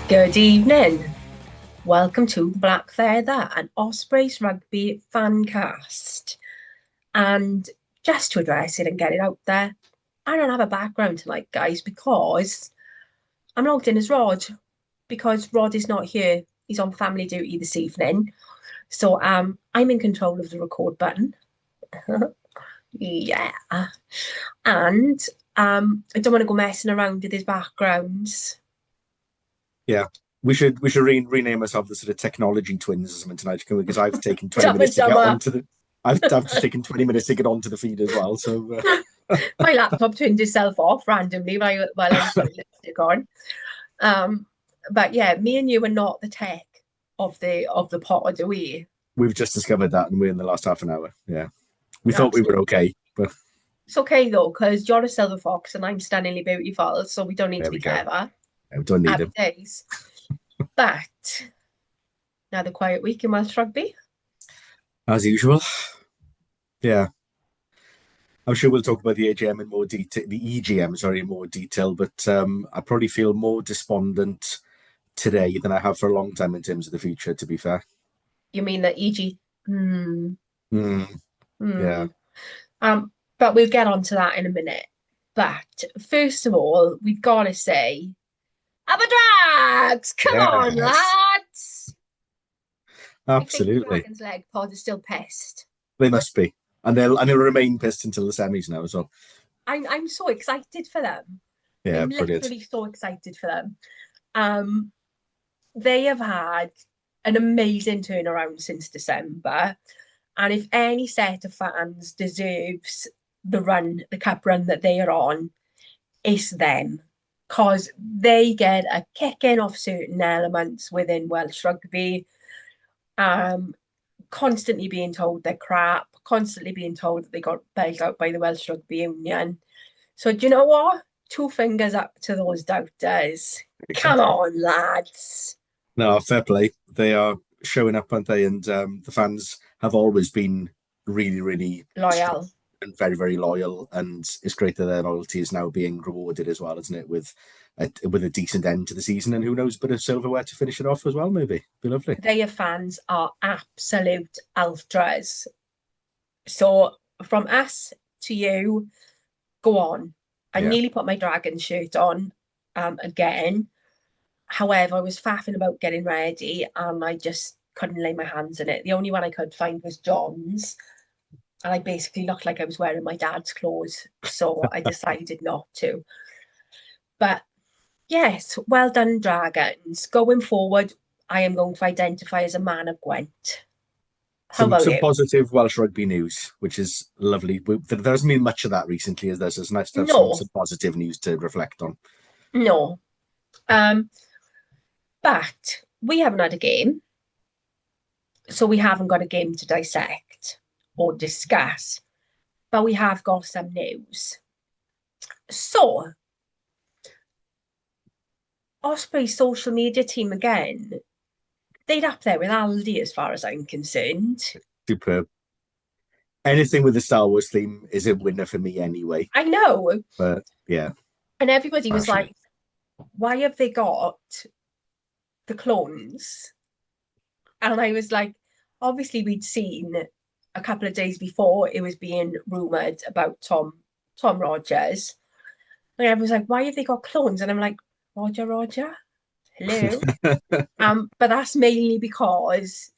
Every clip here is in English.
Good evening. Welcome to Black Feather, an Ospreys Rugby fancast. And just to address it and get it out there, I don't have a background tonight, guys, because I'm logged in as Rod, because Rod is not here. He's on family duty this evening. So I'm in control of the record button. Yeah. And I don't want to go messing around with his backgrounds. Yeah, we should rename ourselves the sort of technology twins or something tonight, because I've taken 20 minutes to get onto the. I've just taken 20 minutes to get onto the feed as well. So my laptop turned itself off randomly while I was putting lipstick on. But yeah, me and you are not the tech of the pod, are we? we've just discovered that, and we're in the last half an hour. Yeah, we thought we Absolutely. were okay, but It's okay though, because you're a silver fox and I'm stunningly beautiful, so we don't need there to we be go. clever. Yeah, we don't need Happy him. days. But another quiet week in Welsh rugby. As usual. Yeah, I'm sure we'll talk about the AGM in more detail, the EGM, sorry, in more detail. But I probably feel more despondent today than I have for a long time in terms of the future. To be fair. You mean the EG? Hmm. Mm, Hmm. yeah. But we'll get on to that in a minute. But first of all, we've got to say, Aberdrags! Come on, Yes. lads! I think the Absolutely. Dragon's Leg pod is still pissed. They must be, and they'll remain pissed until the semis now as well. I'm so excited for them. Yeah, I'm brilliant. literally so excited for them. Um, they have had an amazing turnaround since December. And if any set of fans deserves the cup run that they are on, it's them. Because they get a kicking off certain elements within Welsh rugby. Um, Constantly being told they're crap, constantly being told that they got bailed out by the Welsh Rugby Union. So do you know what? Two fingers up to those doubters. Come Exactly. on, lads. No, fair play. They are showing up, aren't they? And the fans have always been really, really strong Loyal. and very, very loyal. And it's great that their loyalty is now being rewarded as well, isn't it? With a decent end to the season, and who knows, a bit of silverware to finish it off as well. Maybe be lovely. Their fans are absolute ultras. So from us to you, go on. I Yeah. nearly put my dragon shirt on again. However, I was faffing about getting ready and I just couldn't lay my hands in it. The only one I could find was John's. And I basically looked like I was wearing my dad's clothes. So I decided not to. But yes, well done, Dragons. Going forward, I am going to identify as a man of Gwent. How Some about some you? positive Welsh rugby news, which is lovely. There hasn't been much of that recently, as there's. It's nice to have No, some positive news to reflect on. no. Um, but we haven't had a game, so we haven't got a game to dissect or discuss, but we have got some news. So, Osprey's social media team again, they'd up there with Aldi as far as I'm concerned. Superb. Anything with the Star Wars theme is a winner for me anyway. I know. But yeah, And everybody was smashing. like, why have they got the clones? And I was like, obviously, we'd seen a couple of days before it was being rumoured about Tom Rogers. And I was like, why have they got clones? And I'm like, Roger, hello. But that's mainly because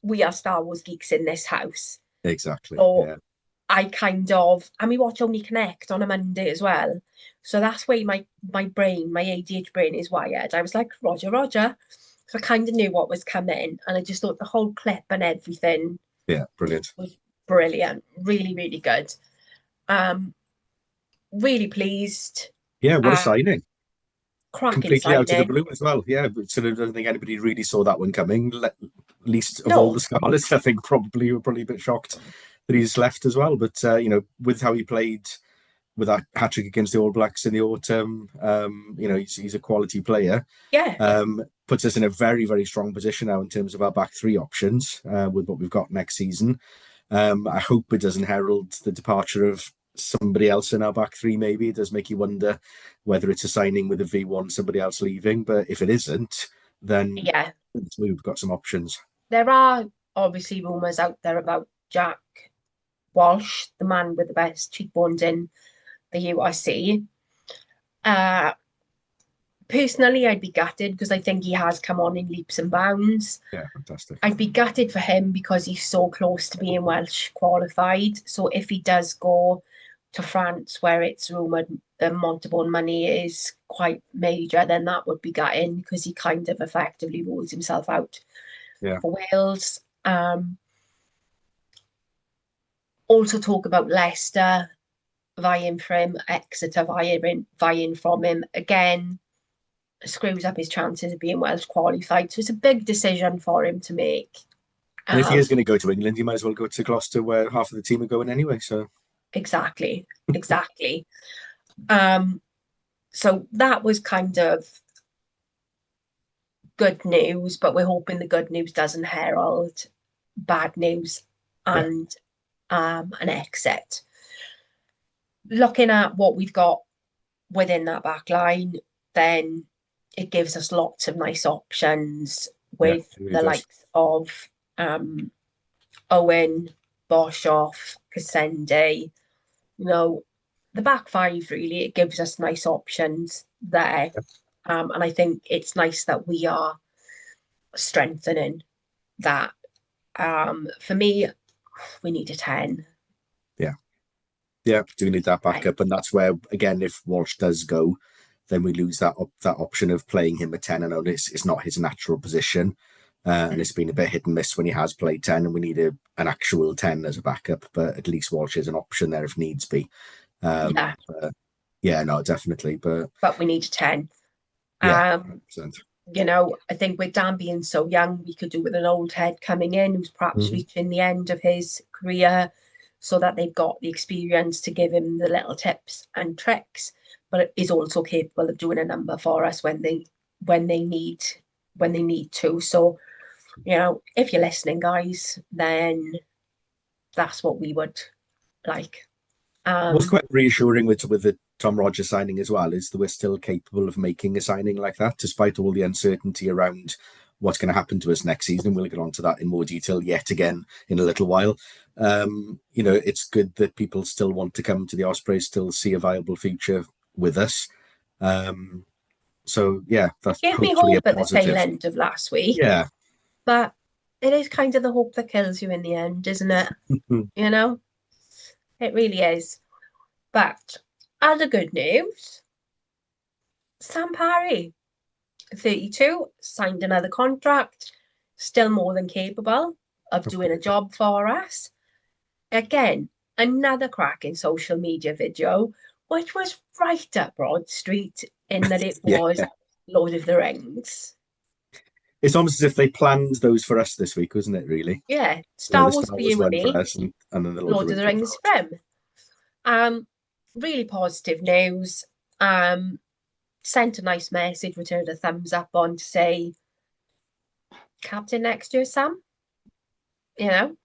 we are Star Wars geeks in this house. Exactly. So Yeah. and we watch Only Connect on a Monday as well. So that's where my brain, my ADHD brain is wired. I was like, Roger. So I kind of knew what was coming. And I just thought the whole clip and everything Yeah. was, Brilliant. was brilliant. Really, really good. Um, really pleased. Yeah. What a Uh, signing. Cracking Completely out of the signing. blue as well. Yeah. But sort of, I don't think anybody really saw that one coming. Least of all No, the Scarlets, I think probably were probably a bit shocked that he's left as well. But with how he played with that hat trick against the All Blacks in the autumn, he's a quality player. yeah. Puts us in a very, very strong position now in terms of our back three options with what we've got next season. I hope it doesn't herald the departure of somebody else in our back three, maybe. It does make you wonder whether it's a signing with a V1, somebody else leaving. But if it isn't, then Yeah, we've got some options. there are obviously rumours out there about Jack Walsh, the man with the best cheekbones in the URC. Uh, Personally, I'd be gutted because I think he has come on in leaps and bounds. Yeah, fantastic. I'd be gutted for him because he's so close to being Welsh qualified. So if he does go to France, where it's rumoured the Montauban money is quite major, then that would be gutting because he kind of effectively rules himself out Yeah. for Wales. Also talk about Leicester vying for him, Exeter vying from him. Again, screws up his chances of being Welsh qualified. So it's a big decision for him to make. And if he Um, is going to go to England, he might as well go to Gloucester, where half of the team are going anyway. So exactly, exactly. Um, so that was kind of good news, but we're hoping the good news doesn't herald bad news yeah, and an exit. Looking at what we've got within that back line, then it gives us lots of nice options yeah, with it really the does. likes of um, Owen, Boshoff, Kasende. You know, the back five really, it gives us nice options there. And I think it's nice that we are strengthening that. For me, we need a 10. Yeah, yeah, do need that 10. backup, and that's where again, if Walsh does go, then we lose that option of playing him at 10. I know it's not his natural position, and it's been a bit hit and miss when he has played 10, and we need an actual 10 as a backup. But at least Walsh is an option there if needs be. Yeah, Yeah, no, definitely. But but we need a 10. yeah, Um, 100%. I think with Dan being so young, we could do with an old head coming in who's perhaps Mhm. reaching the end of his career so that they've got the experience to give him the little tips and tricks, but is also capable of doing a number for us when they need when they need to. So, if you're listening, guys, then that's what we would like. What's Um, quite reassuring with the Tom Rogers signing as well is that we're still capable of making a signing like that, despite all the uncertainty around what's going to happen to us next season. We'll get on to that in more detail yet again in a little while. It's good that people still want to come to the Ospreys, still see a viable future with us. So yeah, that's Gave me hopefully a hope at the tail positive. end of last week, Yeah. but it is kind of the hope that kills you in the end, isn't it? You know, it really is. But other good news, Sam Parry, 32, signed another contract, still more than capable of doing a job for us. Again, another cracking social media video, which was right up Broad Street in that it Yeah. was Lord of the Rings. It's almost as if they planned those for us this week, wasn't it, really? Yeah, You know, Star the Wars Star for Wars you and one for me, us, and then the Lord of the Lord of the Rings one for Rings us. for him. Um, really positive news. Sent a nice message, returned a thumbs up on to say, Captain next year, Sam. You know,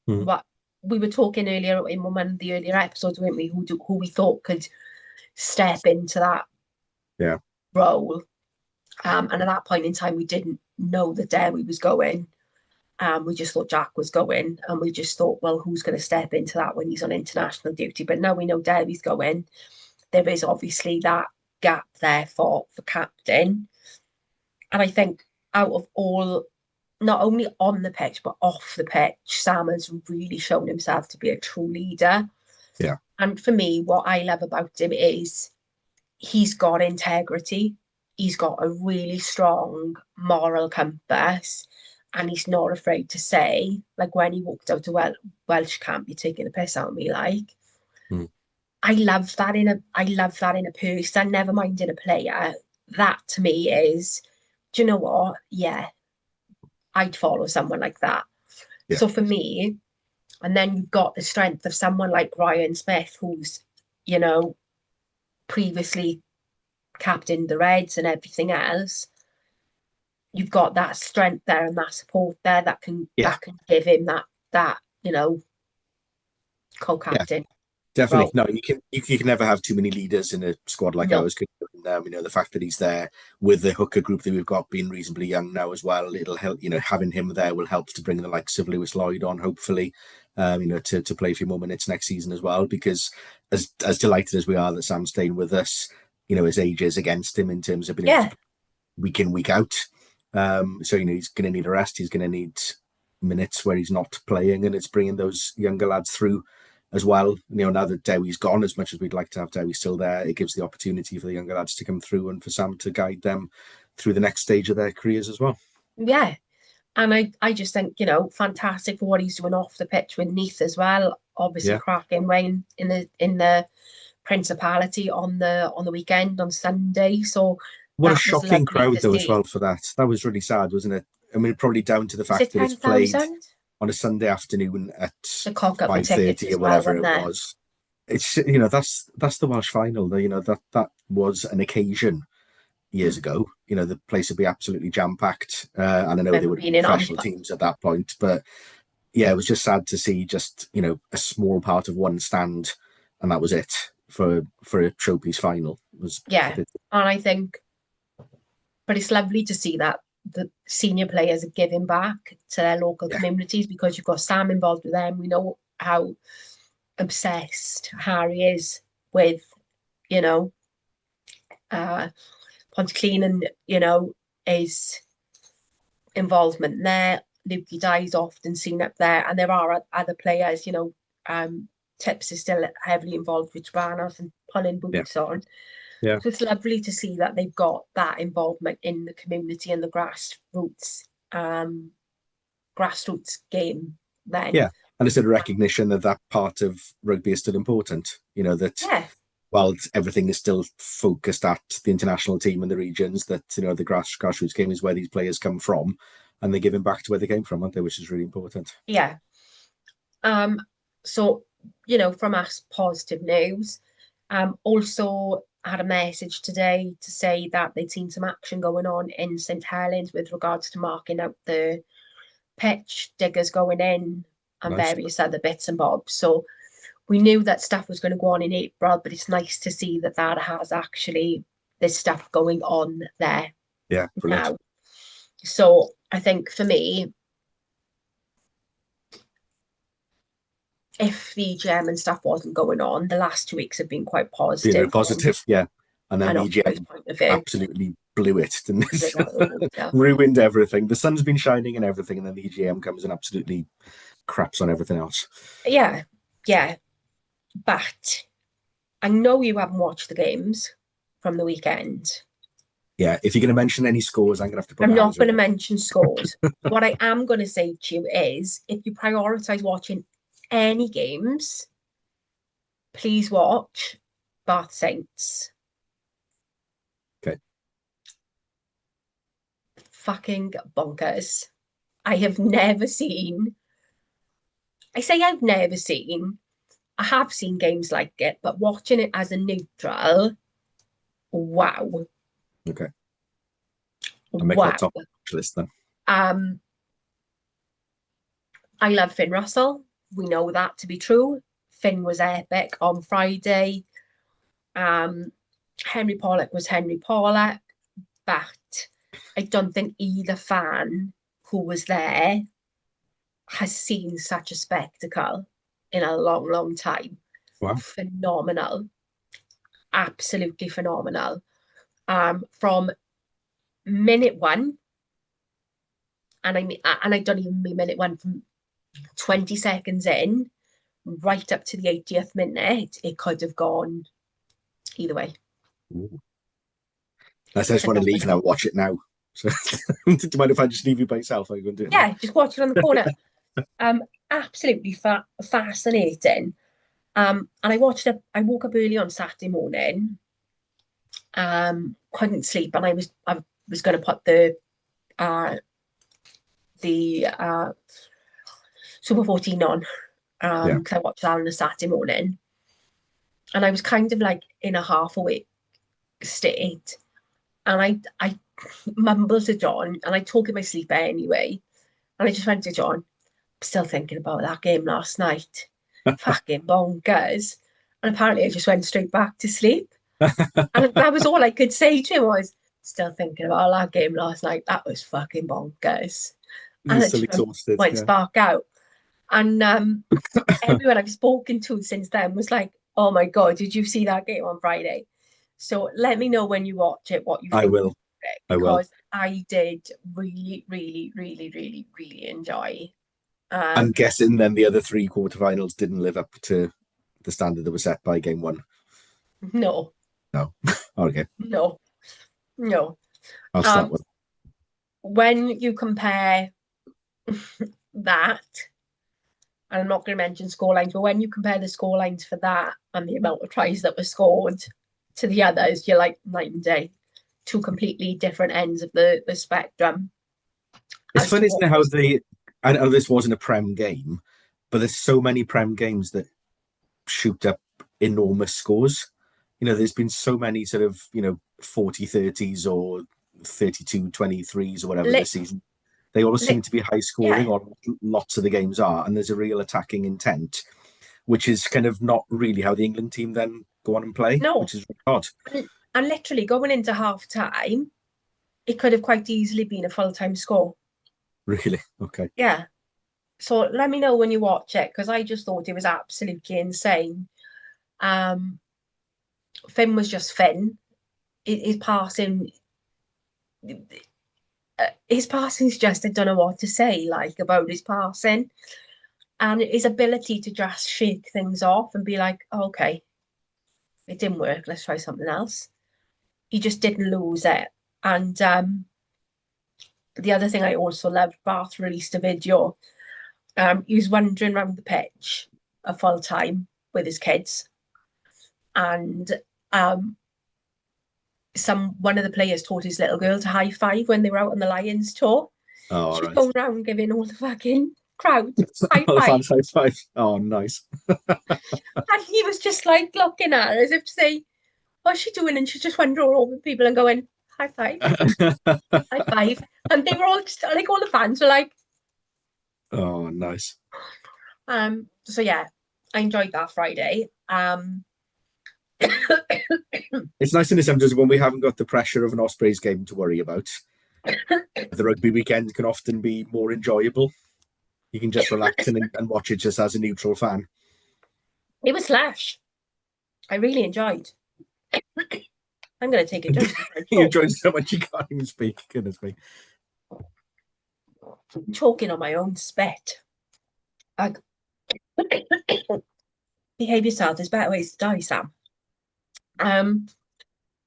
Hmm. what we were talking earlier in one of the earlier episodes, weren't we? Who we thought could step into that Yeah. role. And at that point in time, we didn't know that Derry was going. We just thought Jack was going, and we just thought, well, who's going to step into that when he's on international duty? But now we know Derry's going. There is obviously that gap there for captain. And I think out of all, not only on the pitch, but off the pitch, Sam has really shown himself to be a true leader. Yeah. And for me, what I love about him is he's got integrity. He's got a really strong moral compass. And he's not afraid to say, like when he walked out to Welsh camp, you're taking a piss out of me, like. Hmm. I love that in a person, never mind in a player. That to me is, do you know what? Yeah, I'd follow someone like that. Yeah. So for me, and then you've got the strength of someone like Ryan Smith, who's, you know, previously captained the Reds and everything else. You've got that strength there and that support there Yeah. that can give him that Yeah. co-captain. Definitely. So No, you can never have too many leaders in a squad like no, ours. The fact that he's there with the hooker group that we've got being reasonably young now as well, it'll help. Having him there will help to bring the likes of Lewis Lloyd on, hopefully, to play a few more minutes next season as well. Because as delighted as we are that Sam's staying with us, his age is against him in terms of being able to yeah, play week in, week out. So he's going to need a rest. He's going to need minutes where he's not playing, and it's bringing those younger lads through as well. Now that Dewi's gone, as much as we'd like to have Dewi still there, it gives the opportunity for the younger lads to come through and for Sam to guide them through the next stage of their careers as well. yeah. And I just think, fantastic for what he's doing off the pitch with Neath as well. Obviously Yeah. cracking Wayne in the Principality on the weekend on Sunday. So What a that was shocking lovely to crowd though as see. well for that. That was really sad, wasn't it? I mean, probably down to the Was fact it that it's played 10,000? on a Sunday afternoon at The cock up the tickets 5:30 or as well, whatever weren't it there? was. It's that's the Welsh final. That was an occasion years Mm. ago. The place would be absolutely jam packed, and I know they Remember would have being been in professional Amp. teams at that point. But yeah, it was just sad to see just a small part of one stand, and that was it for a showpiece final. It was a Yeah. bit, And I think, but it's lovely to see that the senior players are giving back to their local yeah, communities because you've got Sam involved with them. We know how obsessed Harry is with, you know, uh, Pontyclean and, his involvement there. Lukey Dye's often seen up there, and there are other players, Tips is still heavily involved with Trabanos and pulling yeah, boots on. yeah, So it's lovely to see that they've got that involvement in the community and the um, grassroots game then. yeah. And it's a recognition that that part of rugby is still important. That Yeah, while everything is still focused at the international team and the regions, that the grassroots game is where these players come from, and they're giving back to where they came from, aren't they? Which is really important. yeah. Um, so, from us, positive news. Also had a message today to say that they'd seen some action going on in St Helens with regards to marking out the pitch, diggers going in, and Nice. various other bits and bobs. So we knew that stuff was going to go on in April, but it's nice to see that has actually, there's stuff going on there Yeah, brilliant. now. So I think for me, if the EGM and stuff wasn't going on, the last 2 weeks have been quite Very positive from positive, yeah. And then an the occupied EGM point of view. absolutely blew it, didn't Blew it? it out of the water. Ruined everything. The sun's been shining and everything, and then the EGM comes and absolutely craps on everything else. Yeah, yeah. But I know you haven't watched the games from the weekend. Yeah, if you're going to mention any scores, I'm going to have to put I'm my not hands going up. to mention scores. What I am going to say to you is if you prioritize watching any games, please watch Bath Saints. Okay. Fucking bonkers. I have never seen, I say I've never seen, I have seen games like it, but watching it as a neutral, wow. Okay. I'll make that Wow. top list then. Um, I love Finn Russell. We know that to be true. Finn was epic on Friday. Um, Henry Pollock was Henry Pollock, but I don't think either fan who was there has seen such a spectacle in a long, long time. Wow. Phenomenal, absolutely phenomenal. From minute one, and I don't even mean minute one, from 20 seconds in, right up to the 80th minute, it could have gone either way. Ooh. I just want to leave now Phenomenal. and watch it now. So, do you mind if I just leave you by yourself? I can do it now. Yeah, just watch it on the corner. Absolutely fascinating. And I woke up early on Saturday morning, couldn't sleep, and I was going to put uh, the Super 14 on, Yeah. because I watched that on a Saturday morning, and I was kind of like in a half awake state, and I mumbled to John, and I talk in my sleep anyway, and I just went to John, I'm still thinking about that game last night, fucking bonkers. And apparently I just went straight back to sleep. And that was all I could say to him was, still thinking about that game last night. That was fucking bonkers. You're And I still just exhausted. went Yeah, spark out. And everyone I've spoken to since then was like, oh my God, did you see that game on Friday? So let me know when you watch it what you I think will. of it, I will. because I did really, really, really, really, really enjoy. I'm Um, guessing then the other three quarterfinals didn't live up to the standard that was set by game one. no, No. Okay. no, no. I'll start Um, with. when you compare that, and I'm not going to mention score lines, but when you compare the score lines for that and the amount of tries that were scored to the others, you're like night and day, two completely different ends of the spectrum It's as to funny, isn't what it, how was. they. I know this wasn't a Prem game, but there's so many Prem games that shoot up enormous scores. There's been so many sort of, 40-30s or 32-23s or whatever Lit, this season. They all seem lit, to be high scoring, yeah, or lots of the games are, and there's a real attacking intent, which is kind of not really how the England team then go on and play, no. which is really odd. And literally going into half time, it could have quite easily been a full time score. Really? Okay. Yeah. So let me know when you watch it, because I just thought it was absolutely insane. Um, Finn was just Finn. His passing, his passing's just, I don't know what to say like about his passing, and his ability to just shake things off and be like, oh, okay, it didn't work. Let's try something else. He just didn't lose it. And the other thing I also loved, Bath released a video. He was wandering around the pitch a full time with his kids, and um, one of the players taught his little girl to high five when they were out on the Lions tour. Oh, all She was right. going around giving all the fucking crowd high Oh, the five, fans high five. Oh, nice. and he was just like looking at her as if to say, "What's she doing?" And she's just wandering all over people and going, "High five, high five," and they were all just like, all the fans were like, Oh, nice. So yeah, I enjoyed that Friday. It's nice in the sense when we haven't got the pressure of an Ospreys game to worry about. The rugby weekend can often be more enjoyable. You can just relax and watch it just as a neutral fan. It was Slash. I really enjoyed. I'm going to take a drink before I You choke. enjoyed so much you can't even speak. Goodness me. I'm choking on my own spit. Like, behave yourself. There's better ways to die, Sam. Um,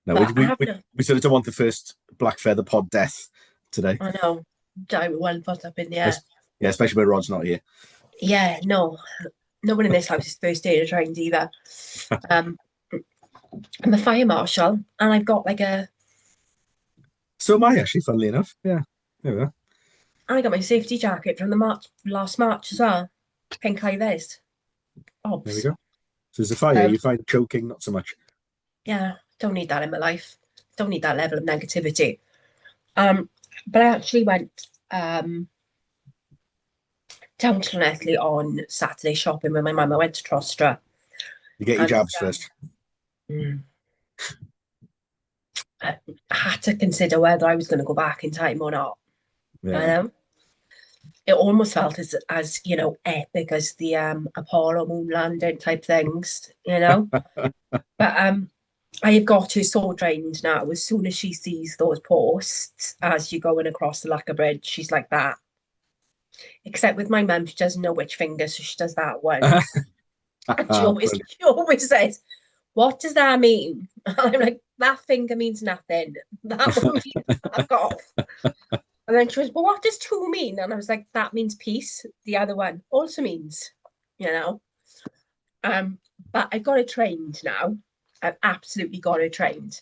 No, but I have we, to. we sort of don't want the first black feather pod death today. I know. Die with one foot up in the air. Yeah, especially when Rod's not here. Yeah, no. No one in this house is first aid trained either. Um, I'm a fire marshal, and I've got like a. So am I, actually, funnily enough. Yeah, there we are. I got my safety jacket from the last March as well. Pink high vis. There we Obs. go. So there's a fire. Um, You find choking not so much. yeah, don't need that in my life. Don't need that level of negativity. Um, but I actually went down to Llanelli on Saturday shopping with my mum. I went to Trostra, You get your and jabs first. mm, I had to consider whether I was going to go back in time or not. You Yeah. know, it almost felt as epic as the Apollo moon landing type things. But I have got her so trained now. As soon as she sees those posts as you're going across the Lacquer Bridge, she's like that. Except with my mum, she doesn't know which finger, so she does that one. And she always Brilliant. she always says, "What does that mean?" And I'm like, "That finger means nothing. That one means fuck off." And then she was, "But what does two mean?" And I was like, "That means peace. The other one also means, you know." Um, but I got it trained now. I've absolutely got it trained,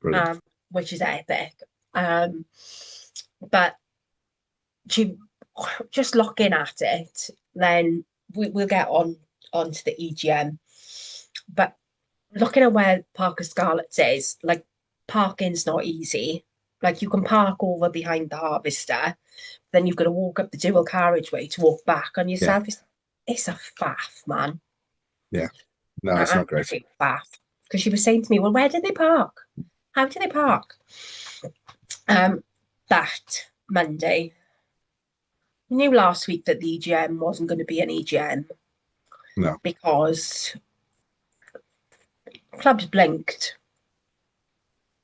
Brilliant. um, which is epic. Um, but she just looking at it, then we'll get onto the EGM. But looking at where Parker Scarlett's is, like parking's not easy. Like you can park over behind the harvester, then you've got to walk up the dual carriageway to walk back on Yeah. yourself. It's a faff, man. Yeah. No, it's not great. Absolute faff. Because she was saying to me, well, where did they park? How did they park? That Monday, we knew last week that the EGM wasn't going to be an EGM No. because clubs blinked.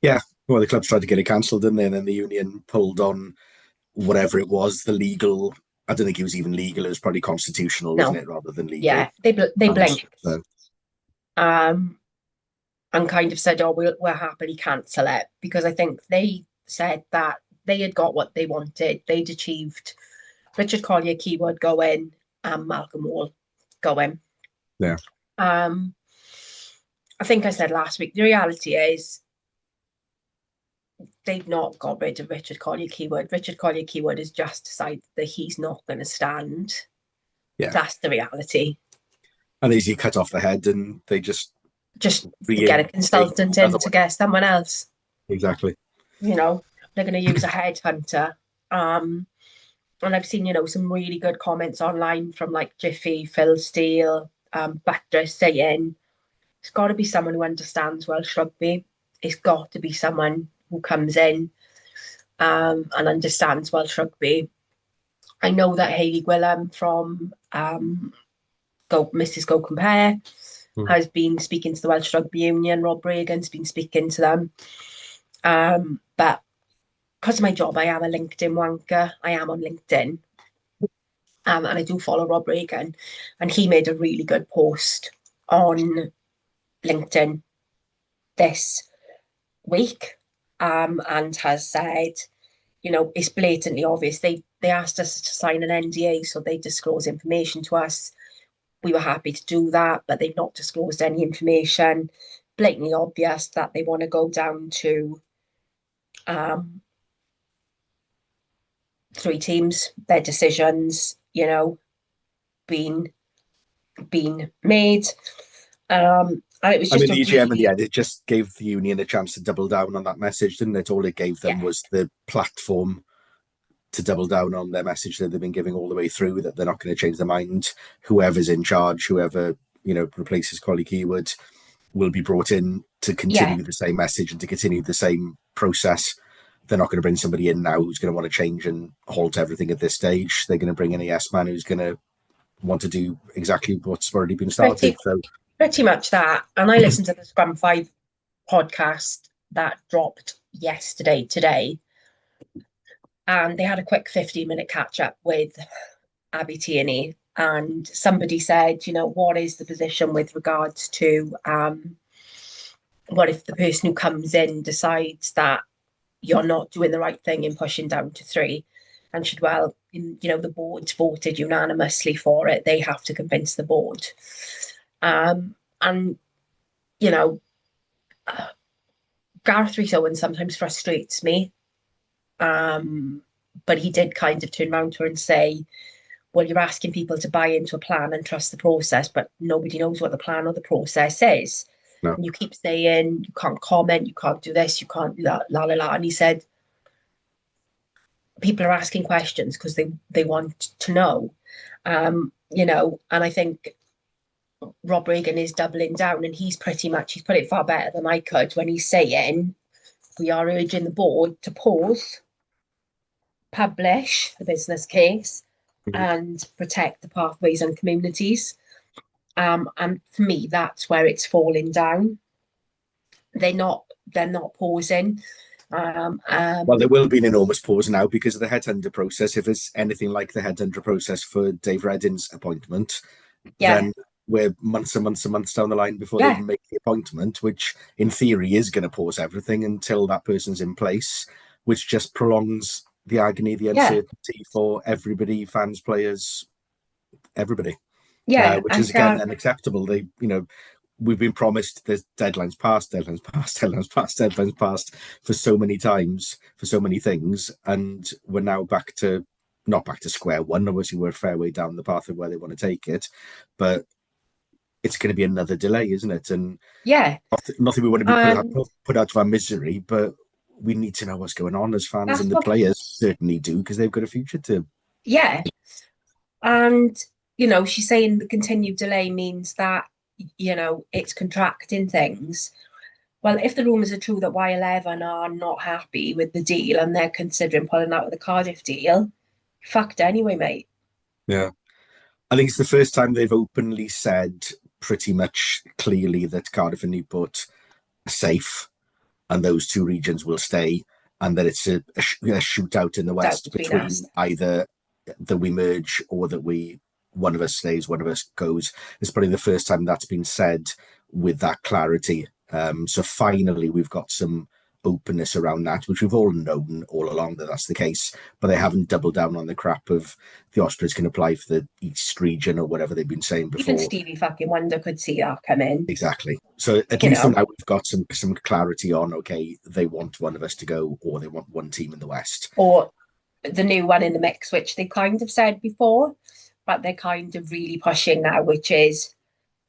Yeah. Well, the clubs tried to get it cancelled, didn't they? And then the union pulled on whatever it was, the legal. I don't think it was even legal. It was probably constitutional, wasn't No, it, rather than legal. yeah, they And blinked. so, Um, and kind of said, oh, we'll happily cancel it because I think they said that they had got what they wanted. They'd achieved Richard Collier keyword going and Malcolm Wall going. yeah. I think I said last week, the reality is they've not got rid of Richard Collier keyword. Richard Collier keyword has just decided that he's not going to stand. Yeah. That's the reality. And they easily cut off the head and they just Just get a reinstate consultant in another to one. get someone else. Exactly. You know, they're going to use a headhunter. And I've seen, some really good comments online from like Jiffy, Phil Steele, Buttress saying it's got to be someone who understands Welsh rugby. It's got to be someone who comes in and understands Welsh rugby. I know that Hayley Gwilym from Mrs. Go Compare has been speaking to the Welsh Rugby Union. Rob Regan's been speaking to them. But because of my job, I am a LinkedIn wanker. I am on LinkedIn. And I do follow Rob Regan. And he made a really good post on LinkedIn this week and has said, it's blatantly obvious. They asked us to sign an NDA, so they disclose information to us. We were happy to do that, but they've not disclosed any information. Blatantly obvious that they want to go down to 3 teams. Their decisions, being made. And it was I mean, just the a EGM in the really, end, it just gave the union a chance to double down on that message, didn't it? All it gave them yeah, was the platform to double down on their message that they've been giving all the way through, that they're not going to change their mind. Whoever's in charge, whoever, replaces Collie Keywood will be brought in to yeah, continue the same message and to continue the same process. They're not going to bring somebody in now who's going to want to change and halt everything at this stage. They're going to bring in a yes man who's going to want to do exactly what's already been started. pretty, So, pretty much that. And I listened to the Scrum 5 podcast that dropped today, and they had a quick 15-minute catch up with Abby Tierney. And somebody said, what is the position with regards to what if the person who comes in decides that you're not doing the right thing in pushing down to 3? And should, the board voted unanimously for it. They have to convince the board. And, you know, Gareth Rhys Owen sometimes frustrates me. But he did kind of turn around to her and say, well, you're asking people to buy into a plan and trust the process, but nobody knows what the plan or the process is. no. And you keep saying you can't comment, you can't do this, you can't do that, la la la. And he said, people are asking questions because they want to know. And I think Rob Regan is doubling down, and he's put it far better than I could when he's saying we are urging the board to pause, publish the business case, and protect the pathways and communities. And for me, that's where it's falling down. They're not pausing. Well, there will be an enormous pause now because of the headhunter process. If it's anything like the headhunter process for Dave Reddin's appointment, Yeah, then we're months and months and months down the line before they yeah, even make the appointment, which in theory is going to pause everything until that person's in place, which just prolongs the agony, the yeah, uncertainty for everybody, fans, players, everybody, yeah. which And is again unacceptable. We've been promised there's deadlines passed, deadlines passed, deadlines passed, deadlines passed for so many times, for so many things, and we're now not back to square one. Obviously, we're a fair way down the path of where they want to take it, but it's going to be another delay, isn't it? And yeah, nothing we want to be and put out to our misery, but we need to know what's going on as fans, that's and the what. players certainly do because they've got a future to. Yeah, and she's saying the continued delay means that it's contracting things. Well, if the rumours are true that Y11 are not happy with the deal and they're considering pulling out of the Cardiff deal, fucked anyway, mate. Yeah. I think it's the first time they've openly said pretty much clearly that Cardiff and Newport are safe and those two regions will stay, and that it's a shootout in the Doubt West between between us. either that we merge or that one of us stays, one of us goes. It's probably the first time that's been said with that clarity. So finally, we've got some openness around that, which we've all known all along that that's the case, but they haven't doubled down on the crap of the Ospreys can apply for the East region or whatever they've been saying Even before. Stevie fucking Wonder could see that coming. Exactly. So at You least know, now we've got some clarity on, okay, they want one of us to go or they want one team in the West. or the new one in the mix, which they kind of said before, but they're kind of really pushing now, which is,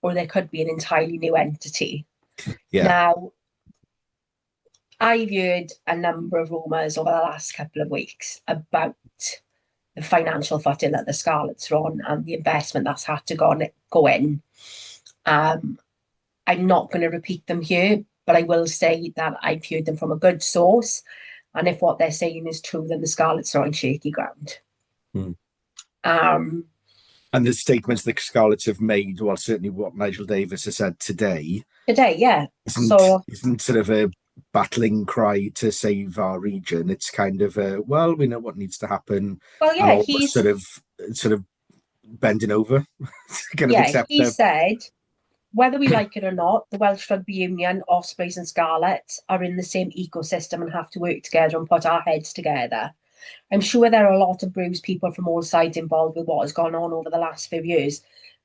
or there could be an entirely new entity. Yeah. Now, I've heard a number of rumours over the last couple of weeks about the financial footing that the Scarlets are on and the investment that's had to go in. Um, I'm not going to repeat them here, but I will say that I've heard them from a good source. And if what they're saying is true, then the Scarlets are on shaky ground. Hmm. Um, And the statements the Scarlets have made, well, certainly what Nigel Davis has said today, Today, yeah. isn't So, isn't sort of a battling cry to save our region. It's kind of a, well, we know what needs to happen, well, and yeah, almost sort of bending over, to kind of accept he that. said, whether we like it or not, the Welsh Rugby Union, Ospreys and Scarlets are in the same ecosystem and have to work together and put our heads together. I'm sure there are a lot of bruised people from all sides involved with what has gone on over the last few years.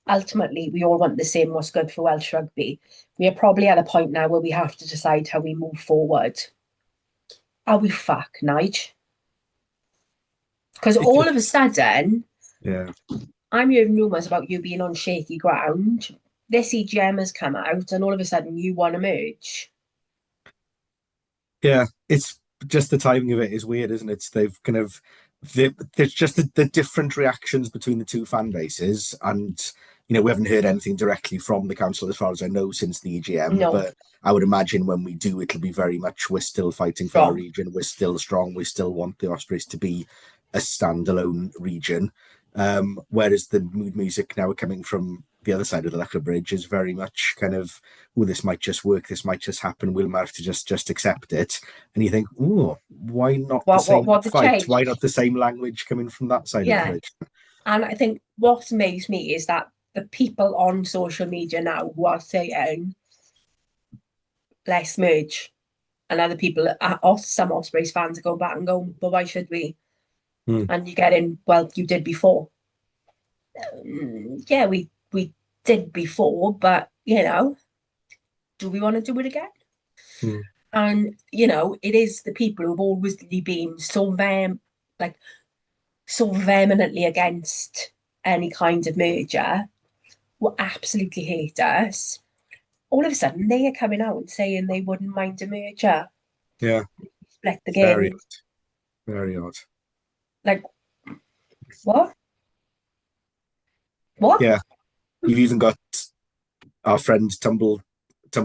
Ultimately, we all want the same what's good for Welsh rugby. We are probably at a point now where we have to decide how we move forward. Are we fuck, Nige? Because It all of a just, sudden, yeah, I'm hearing rumours about you being on shaky ground. This EGM has come out, and all of a sudden, you want to merge. yeah. It's just the timing of it is weird, isn't it? They've kind of there's just the different reactions between the two fan bases, and we haven't heard anything directly from the council as far as I know since the EGM. No, But I would imagine when we do, it'll be very much we're still fighting for our strong. region. We're still strong. We still want the Ospreys to be a standalone region. Whereas the mood music now coming from the other side of the Loughborough Bridge is very much kind of, oh, this might just work, this might just happen, we'll have to just accept it. And you think, oh, why not the same What the fight? Why change? not the same language coming from that side of the Yeah. bridge? And I think what amazed me is that the people on social media now who are saying, let's merge, and other people, some Ospreys fans are going back and going, but why should we? Hmm. And you get in, well, you did before. Yeah, we did before, but do we want to do it again? Hmm. And it is the people who've always been like so vehemently against any kind of merger, who absolutely hate us. All of a sudden, they are coming out and saying they wouldn't mind a merger, Yeah, split the very, game. very odd. Like what? What? Yeah, you've even got our friend Tumble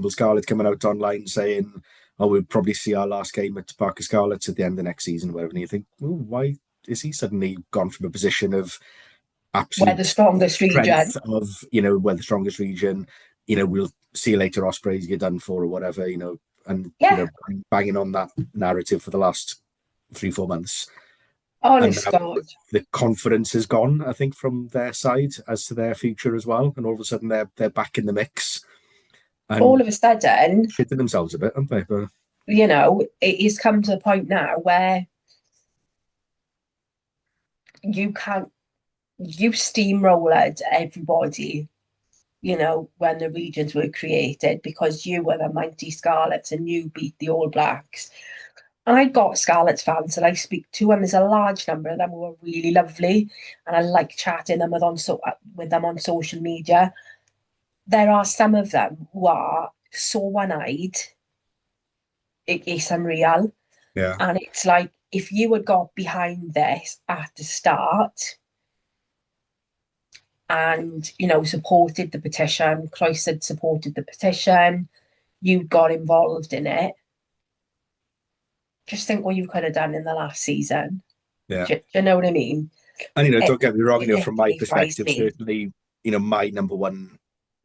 Scarlet coming out online saying, "Oh, we'll probably see our last game at Parker Scarlets at the end of next season, whatever." And you think, oh, why is he suddenly gone from a position of We're the absolute strongest region. strength of we're the strongest region, we'll see you later, Ospreys, you're done for or whatever, and Yeah. banging on that narrative for the last 3-4 months, and Honest now God. the confidence has gone, I think, from their side as to their future as well, and all of a sudden they're back in the mix All and of a sudden, shitting themselves a bit, haven't they? But it has come to the point now where you can't, you steamrolled everybody, when the regions were created because you were the mighty Scarlets and you beat the All Blacks. I got Scarlets fans that I speak to, and there's a large number of them who are really lovely, and I like chatting them with them on social media. There are some of them who are so one-eyed, it's unreal. yeah, And it's like, if you had got behind this at the start, and, supported the petition. Croyce had supported the petition. You got involved in it. Just think what you could have done in the last season. Yeah. Do you know what I mean? And It, don't get me wrong, it from my literally fries perspective, me. certainly, my number one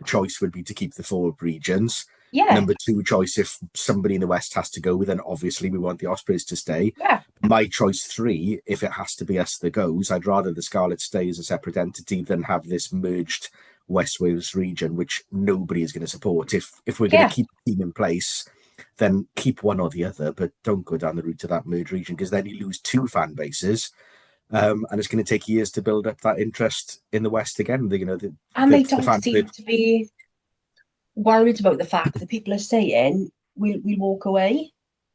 choice would be to keep the four regions. Yeah, Number two choice, if somebody in the West has to go, then obviously we want the Ospreys to stay. yeah, My choice three, if it has to be us that goes, I'd rather the Scarlets stay as a separate entity than have this merged West Wales region, which nobody is going to support. If we're going to yeah. keep the team in place, then keep one or the other, but don't go down the route to that merged region, because then you lose two fan bases. And it's going to take years to build up that interest in the West again. And they The don't fans seem to be worried about the fact that people are saying we'll walk away.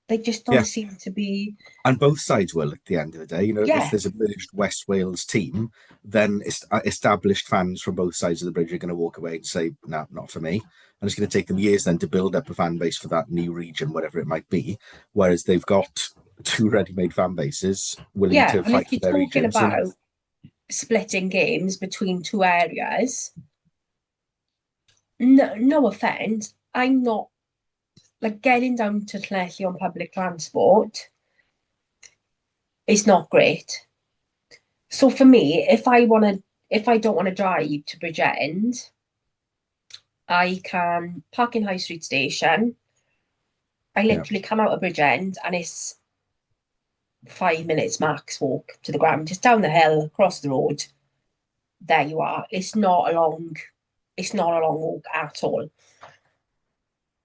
They just don't yeah, seem to be. and both sides will at the end of the day. If Yeah, there's a merged West Wales team, then established fans from both sides of the bridge are going to walk away and say, "No, not for me." And it's going to take them years then to build up a fan base for that new region, whatever it might be. Whereas they've got two ready-made fan bases willing yeah. to And fight if for you're their talking regions. And about splitting games between two areas, no offense, I'm not like getting down to Llanelli on public transport is not great. So for me, if I don't want to drive to Bridgend, I can park in High Street Station. I yeah, literally come out of Bridgend and it's 5 minutes max walk to the ground, just down the hill, across the road. There you are. It's not a long walk at all.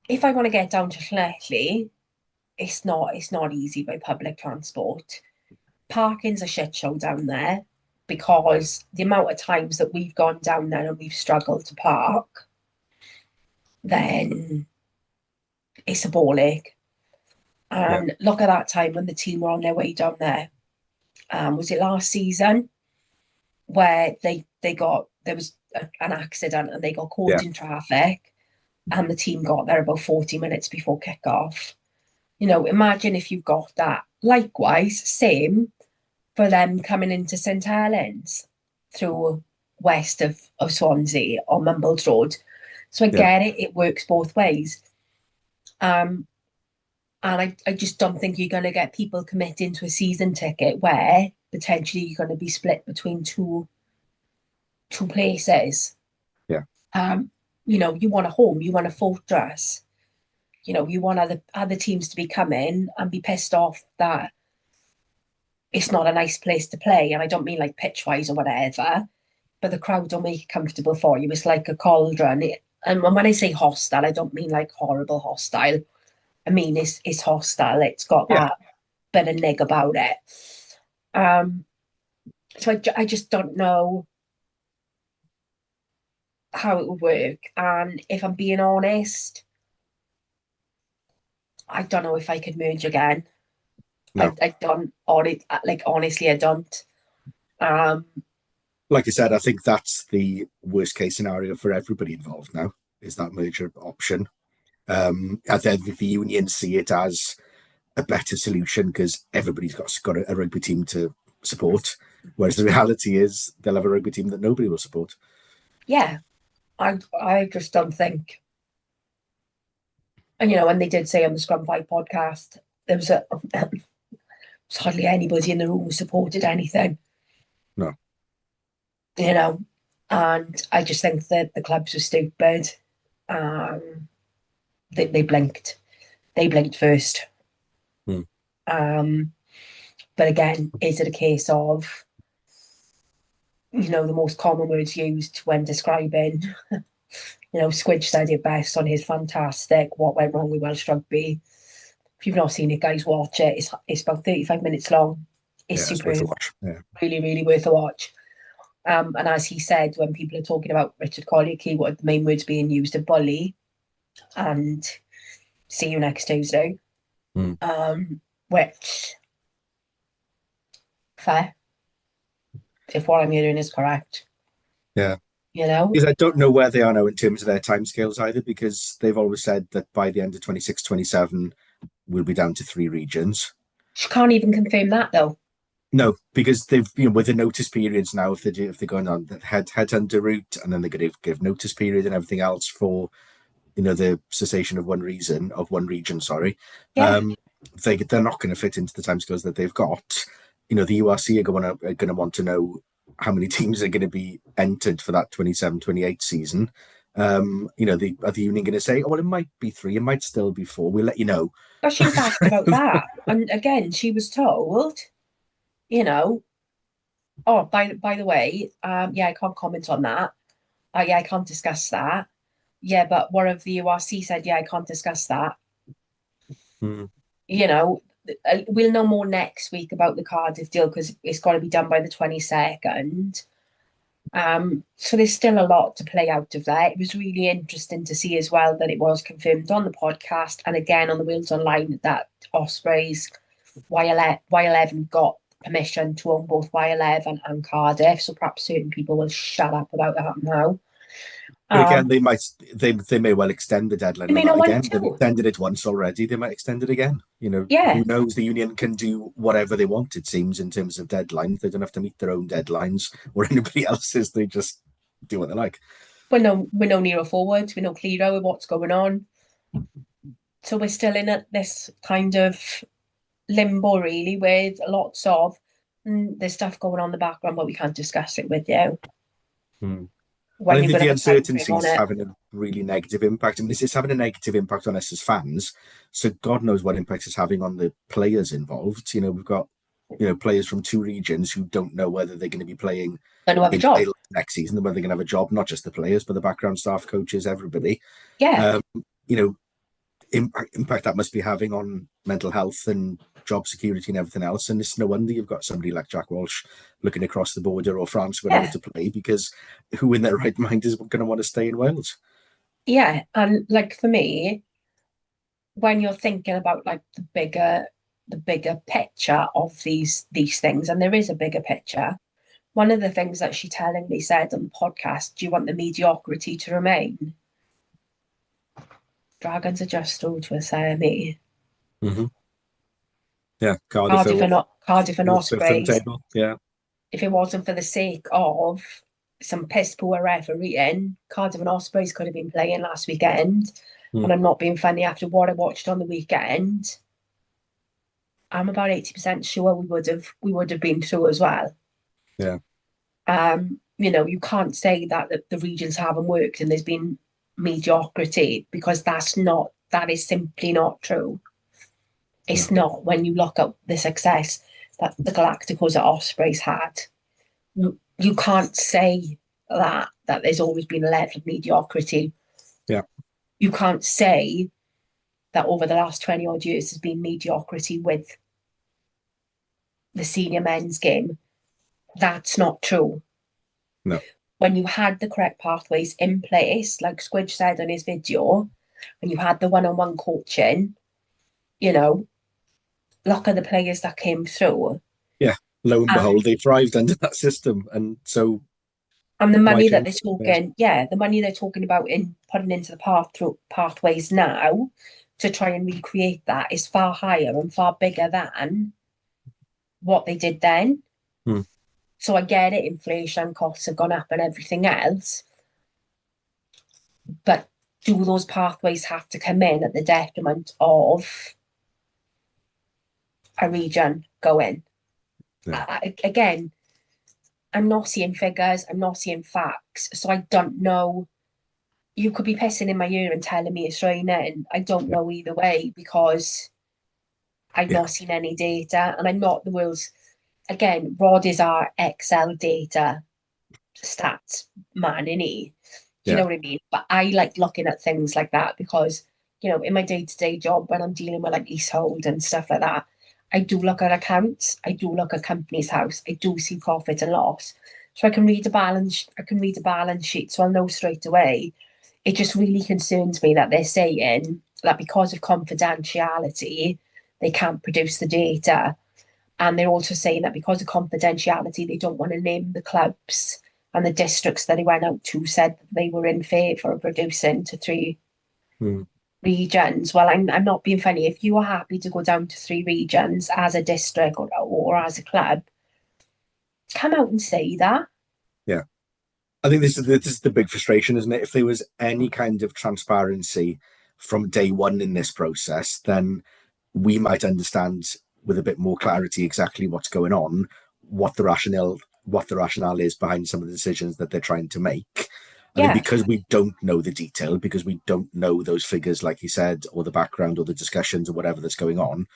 If I want to get down to Llanelli, it's not easy by public transport. Parking's a shit show down there because the amount of times that we've gone down there and we've struggled to park, then it's a ball ache. yeah, And look at that time when the team were on their way down there. Was it last season where they got there was an accident and they got yeah, caught in traffic and the team got there about 40 minutes before kick-off. Imagine if you got that. Likewise, same for them coming into St Helens through west of Swansea on Mumbles Road. So I yeah, get it, it works both ways. Um, and I just don't think you're going to get people committing to a season ticket where potentially you're going to be split between two places. yeah, Um, you want a home, you want a fortress. You want other teams to be coming and be pissed off that it's not a nice place to play. And I don't mean like pitch wise or whatever, but the crowd don't make it comfortable for you. It's like a cauldron. And when I say hostile, I don't mean like horrible hostile. I mean it's hostile. It's got yeah. that bit of nig about it. Um, so I just don't know how it would work. And if I'm being honest, I don't know if I could merge again. No, I don't, like honestly, I don't. Um, like I said, I think that's the worst case scenario for everybody involved now, is that merger option. I think the unions see it as a better solution because everybody's got a rugby team to support, whereas the reality is they'll have a rugby team that nobody will support. yeah, I just don't think. And when they did say on the Scrum Fight podcast, there was hardly anybody in the room who supported anything. No, you know, and I just think that the clubs were stupid. Um, they blinked. They blinked first. hmm. Um, but again, is it a case of the most common words used when describing? Squidge said it best on his fantastic "What Went Wrong with Welsh Rugby." If you've not seen it, guys, watch it. It's about 35 minutes long. It's Yeah, it's worth a superb. watch. Yeah, Really, really worth a watch. And as he said, when people are talking about Richard Collier, keyword, the main words being used are bully and see you next Tuesday. hmm. Which, fair, if what I'm hearing is correct, Yeah. you know? Because I don't know where they are now in terms of their timescales either, because they've always said that by the end of 26, 27, we'll be down to three regions. She can't even confirm that though. No, because they've with the notice periods now, if they're going on the headhunter route, and then they're going to give notice period and everything else for the cessation of one region. Sorry, Yeah, they're not going to fit into the timescales that they've got. The URC are going to want to know how many teams are going to be entered for that 27-28 season. The other union going to say, oh, well, it might be three, it might still be four. We'll let you know. but she was asked about that, and again, she was told, you know, oh, by the way, yeah, I can't comment on that. Yeah, I can't discuss that. Yeah, but one of the URC said, yeah, I can't discuss that. Hmm. You know, we'll know more next week about the Cardiff deal because it's got to be done by the 22nd. So there's still a lot to play out of that. It was really interesting to see as well that it was confirmed on the podcast and again on the Wheels Online that Ospreys Y11 got permission to own both Y11 and Cardiff. So perhaps certain people will shut up about that now. But again, Um, they may well extend the they deadline on may that not want again. They've to. extended it once already. They might extend it again. Yeah. Who knows? The union can do whatever they want, it seems, in terms of deadlines. They don't have to meet their own deadlines or anybody else's. They just do what they like. We're no nearer forwards, we're no clearer with what's going on. So we're still in this kind of limbo, really, with lots of there's stuff going on in the background, but we can't discuss it with you Hmm. I when think you're that going the to put time frame uncertainty on is it. having a really negative impact. I mean, it's having a negative impact on us as fans. So God knows what impact it's having on the players involved. We've got players from two regions who don't know whether they're going to be playing Going to have a in job. Wales next season, and whether they're going to have a job, not just the players, but the background staff, coaches, everybody. Yeah, Um, you know, impact that must be having on mental health and job security and everything else. And it's no wonder you've got somebody like Jack Walsh looking across the border or France, whatever, yeah, to play, because who in their right mind is going to want to stay in Wales? yeah. And like for me, when you're thinking about like the bigger picture of these things, and there is a bigger picture. One of the things that she tellingly said on the podcast, do you want the mediocrity to remain? Dragons are just all to a semi. Mm-hmm. Yeah, Cardiff Cardiff are and Cardiff and fifth on the Ospreys. table. Yeah, If it wasn't for the sake of some piss poor refereeing, Cardiff and Ospreys could have been playing last weekend. mm. And I'm not being funny after what I watched on the weekend. I'm about 80% sure we would have been through as well. Yeah, You can't say that the regions haven't worked and there's been mediocrity because that is simply not true. It's no, not when you look at the success that the Galacticos at Ospreys had. You can't say that there's always been a level of mediocrity. yeah, You can't say that over the last 20 odd years there's been mediocrity with the senior men's game. That's not true. no, When you had the correct pathways in place, like Squidge said on his video, when you had the one-on-one coaching, you know, look at the players that came through. yeah. Lo and And behold, they thrived under that system, and so and the why money that change they're it? talking, yeah, the money they're talking about in putting into the pathways now to try and recreate that is far higher and far bigger than what they did then. Hmm. So I get it, inflation costs have gone up and everything else, but do those pathways have to come in at the detriment of a region going? Yeah, Again, I'm not seeing figures, I'm not seeing facts, so I don't know. You could be pissing in my ear and telling me it's raining. I don't yeah, know either way because I've yeah, not seen any data and I'm not the world's, again, Rod is our Excel data stats man, in he? Do you yeah, know what I mean? But I like looking at things like that because, in my day-to-day job when I'm dealing with like leasehold and stuff like that, I do look at accounts, I do look at company's house, I do see profit and loss. So I can read a balance sheet, so I'll know straight away. It just really concerns me that they're saying that because of confidentiality, they can't produce the data. And they're also saying that because of confidentiality, they don't want to name the clubs and the districts that they went out to said that they were in favour of reducing to three mm. regions. Well, I'm not being funny. If you are happy to go down to three regions as a district or as a club, Come out and say that. Yeah. I think this is the big frustration, isn't it? If there was any kind of transparency from day one in this process, then we might understand with a bit more clarity exactly what's going on, what the rationale is behind some of the decisions that they're trying to make. I think Yeah. because we don't know the detail, because we don't know those figures, like you said, or the background or the discussions or whatever that's going on,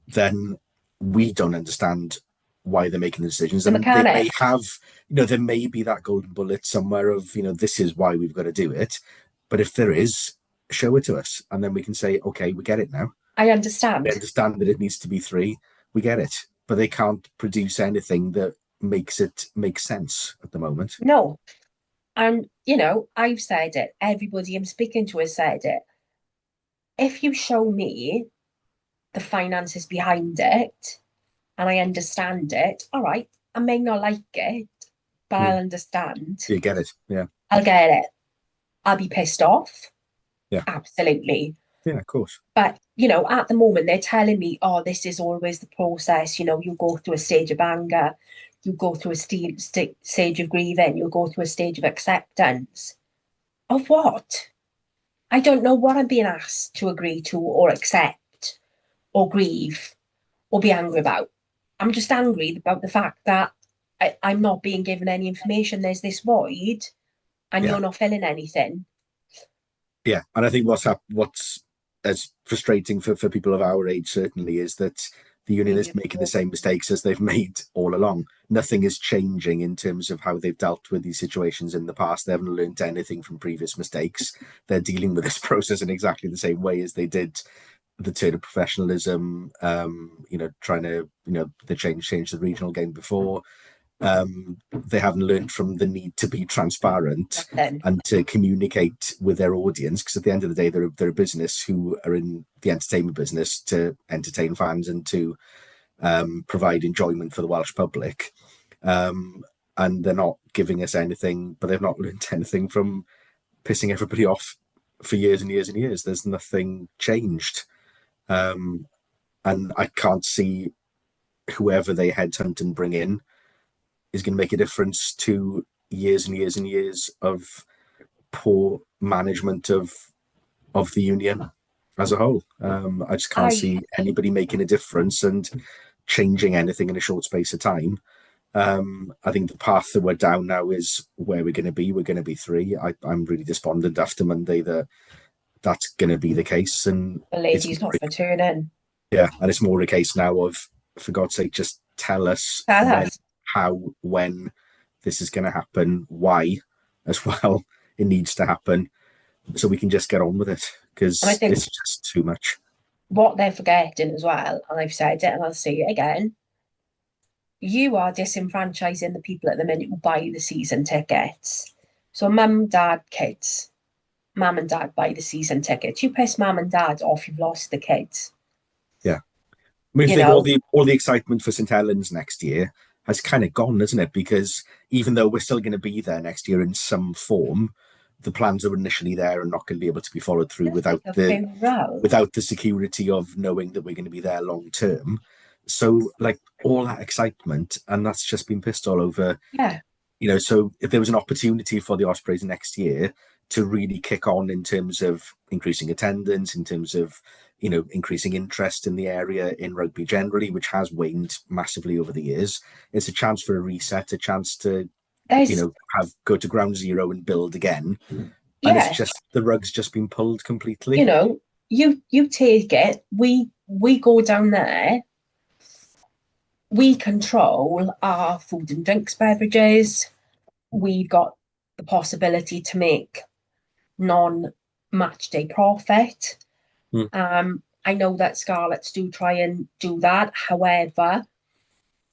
then we don't understand why they're making the decisions. The And they may mechanics. have, there may be that golden bullet somewhere of, this is why we've got to do it. But if there is, show it to us. And then we can say, okay, we get it now. I They understand. understand that it needs to be three. We get it. But they can't produce anything that makes it make sense at the moment. No. And, I've said it. Everybody I'm speaking to has said it. If you show me the finances behind it and I understand it, all right, I may not like it, but Mm. I'll understand. You get it. Yeah. I'll get it. I'll be pissed off. Yeah. Absolutely. Yeah, of course. But, at the moment, they're telling me, oh, this is always the process. You go through a stage of anger, you go through a stage of grieving, you'll go through a stage of acceptance. Of what? I don't know what I'm being asked to agree to or accept or grieve or be angry about. I'm just angry about the fact that I'm not being given any information. There's this void and Yeah. you're not filling anything. Yeah, and I think what's as frustrating for people of our age certainly is that the union is making the same mistakes as they've made all along. Nothing is changing in terms of how they've dealt with these situations in the past. They haven't learned anything from previous mistakes. They're dealing with this process in exactly the same way as they did the turn of professionalism. Trying to they change the regional game before. They haven't learned from the need to be transparent Nothing. and to communicate with their audience, because at the end of the day they're a business who are in the entertainment business to entertain fans and to provide enjoyment for the Welsh public, and they're not giving us anything, but they've not learned anything from pissing everybody off for years and years and years. There's nothing changed, and I can't see whoever they headhunt and bring in is going to make a difference to years and years and years of poor management of the union as a whole. I just can't I see anybody making a difference and changing anything in a short space of time. I think the path that we're down now is where we're going to be. We're going to be three. I'm really despondent after Monday that that's going to be the case, and The it's lady's not returning. yeah, and it's more a case now of, for God's sake, just tell us Tell when, us. how, when this is going to happen, why, as well. It needs to happen so we can just get on with it, And I because think it's just too much. what they're forgetting as well, and I've said it and I'll say it again, you are disenfranchising the people at the minute who buy the season tickets. So mum, dad, kids. Mum and dad buy the season tickets. You piss mum and dad off, you've lost the kids. Yeah, I mean, I You think know, all the excitement for St Helens next year has kind of gone, isn't it? Because even though we're still going to be there next year in some form, the plans that were initially there are not going to be able to be followed through just without like a the funeral. security of knowing that we're going to be there long term. So, like, all that excitement, and that's just been pissed all over. Yeah, So if there was an opportunity for the Ospreys next year to really kick on in terms of increasing attendance, in terms of increasing interest in the area, in rugby generally, which has waned massively over the years, it's a chance for a reset, a chance to there's have go to ground zero and build again. And it's yeah, just the rug's just been pulled you completely. know, you take it, we go down there, we control our food and drinks beverages, we've got the possibility to make non-match day profit. Mm. I know that Scarlets do try and do that. However,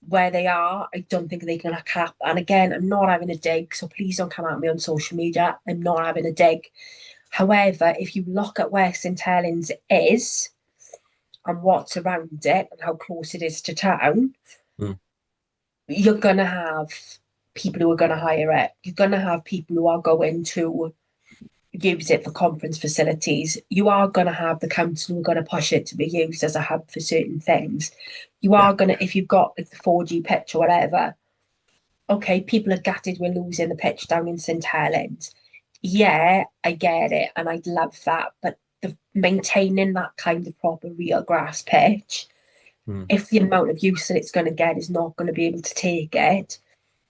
where they are, I don't think they're going to cap. And again, I'm not having a dig, so please don't come at me on social media. I'm not having a dig. However, if you look at where St Helens is and what's around it and how close it is to town, Mm. you're going to have people who are going to hire it. You're going to have people who are going to use it for conference facilities. You are going to have the council who are going to push it to be used as a hub for certain things. You Yeah. are going to, if you've got like the 4G pitch or whatever, okay, people are gutted we're losing the pitch down in St Helens. Yeah, I get it, and I'd love that, but maintaining that kind of proper real grass pitch, Mm. if the amount of use that it's going to get is not going to be able to take it,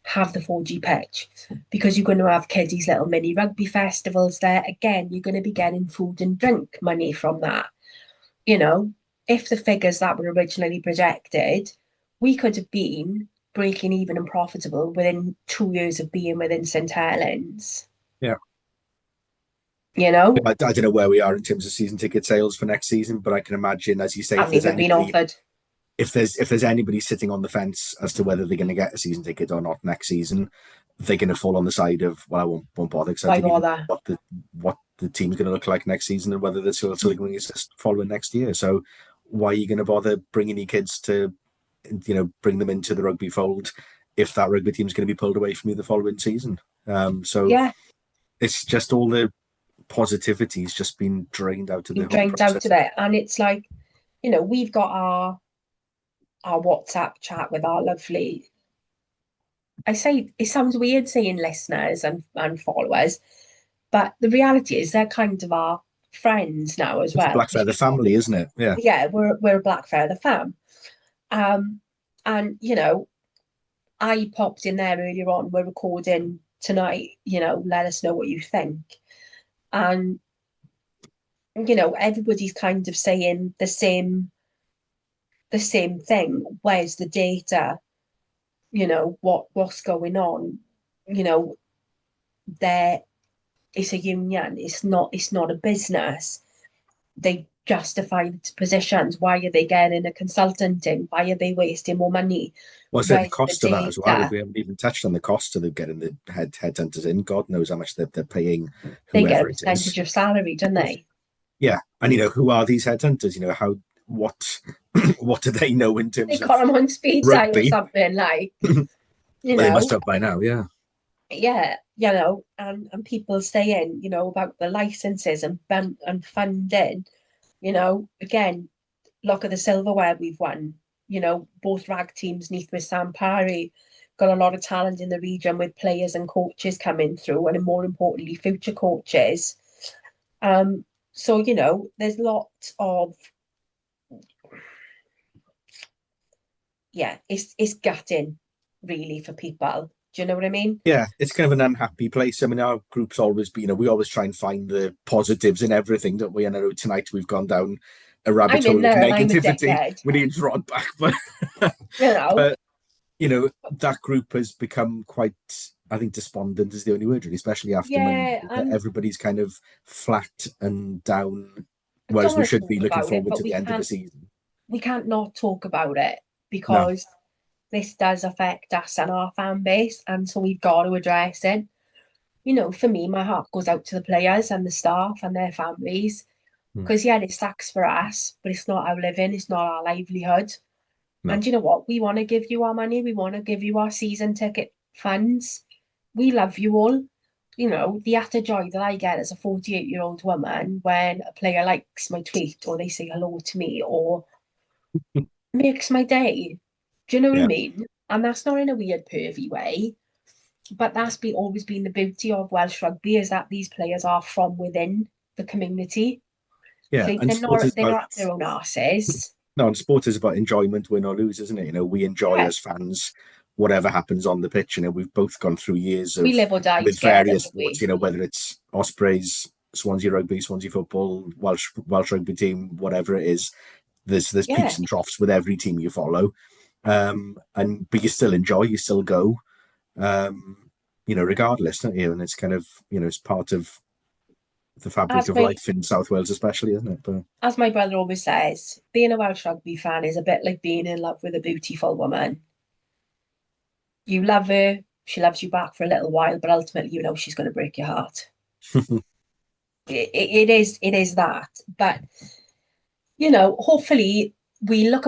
have the 4G pitch, because you're going to have kiddies' little mini rugby festivals there. Again, you're going to be getting food and drink money from that. You know, if the figures that were originally projected, we could have been breaking even and profitable within 2 years of being within St Helens. Yeah. You know, I don't know where we are in terms of season ticket sales for next season, but I can imagine, as you say, haven't even been offered. if there's anybody sitting on the fence as to whether they're going to get a season ticket or not next season, they're going to fall on the side of, well, I won't bother, because I Why don't even bother? know what the team's going to look like next season and whether they're still going to exist following next year. So why are you going to bother bringing your kids to, bring them into the rugby fold if that rugby team's going to be pulled away from you the following season? So Yeah, it's just all the positivity's just been drained out of the been whole drained out process. of it. And it's like, we've got our WhatsApp chat with our lovely, I say it sounds weird saying listeners and followers, but the reality is they're kind of our friends now as It's a well. black Because feather family, isn't it? Yeah. yeah, we're a Black Feather fam. Um, and I popped in there earlier on. We're recording tonight. Let us know what you think. And everybody's kind of saying the same thing. Where's the data? What's going on? You know, there it's a union. It's not a business. They justify the positions. Why are they getting a consultant in? Why are they wasting more money? Well, I said the Where's the cost of that as well. data? We haven't even touched on the cost of getting the headhunters in. God knows how much they're paying They get a whoever it is. percentage of salary, don't they? Yeah, and who are these headhunters? How what what do they know in They terms got of them on speed dial or rugby? something like, you Well, they must know, have by now. Yeah. yeah, and people saying, about the licenses and funding, again, look at the silverware we've won. Both rag teams, Neath with Sam Parry, got a lot of talent in the region with players and coaches coming through, and more importantly, future coaches. So there's lots of, yeah, it's gutting really for people. Do you know what I mean? Yeah, it's kind of an unhappy place. I mean, our group's always been, we always try and find the positives in everything, don't we? And I know tonight we've gone down a rabbit I'm in hole of there and I'm a negativity. dickhead. We need Rod back, but You know, but that group has become quite, I think, despondent is the only word, really, especially after Monday. yeah, and Everybody's kind of flat and down, I don't whereas we want to should be talk looking about it, forward but to we the end of the can't season. we can't not talk about it No, because this does affect us and our fan base, and so we've got to address it. For me, my heart goes out to the players and the staff and their families mm, because yeah, it sucks for us, but it's not our living, it's not our livelihood. no, And you know what? We want to give you our money. We want to give you our season ticket funds. We love you all. The utter joy that I get as a 48-year-old woman when a player likes my tweet or they say hello to me or makes my day. Do you know what I yeah, mean? And that's not in a weird, pervy way, but that's always been the beauty of Welsh rugby is that these players are from within the community. yeah. And They're sport not is they're about not up their own asses. no, and sport is about enjoyment, win or lose, isn't it? We enjoy Yeah, as fans whatever happens on the pitch. We've both gone through years we of live or die with together, various don't sports. we? Whether it's Ospreys, Swansea Rugby, Swansea Football, Welsh Rugby team, whatever it is. There's Yeah. peaks and troughs with every team you follow, but you still enjoy, you still go, regardless, don't you? And it's kind of it's part of the fabric As of my life in South Wales, especially, isn't it? But as my brother always says, being a Welsh rugby fan is a bit like being in love with a beautiful woman. You love her, she loves you back for a little while, but ultimately she's going to break your heart. It is that. But hopefully we look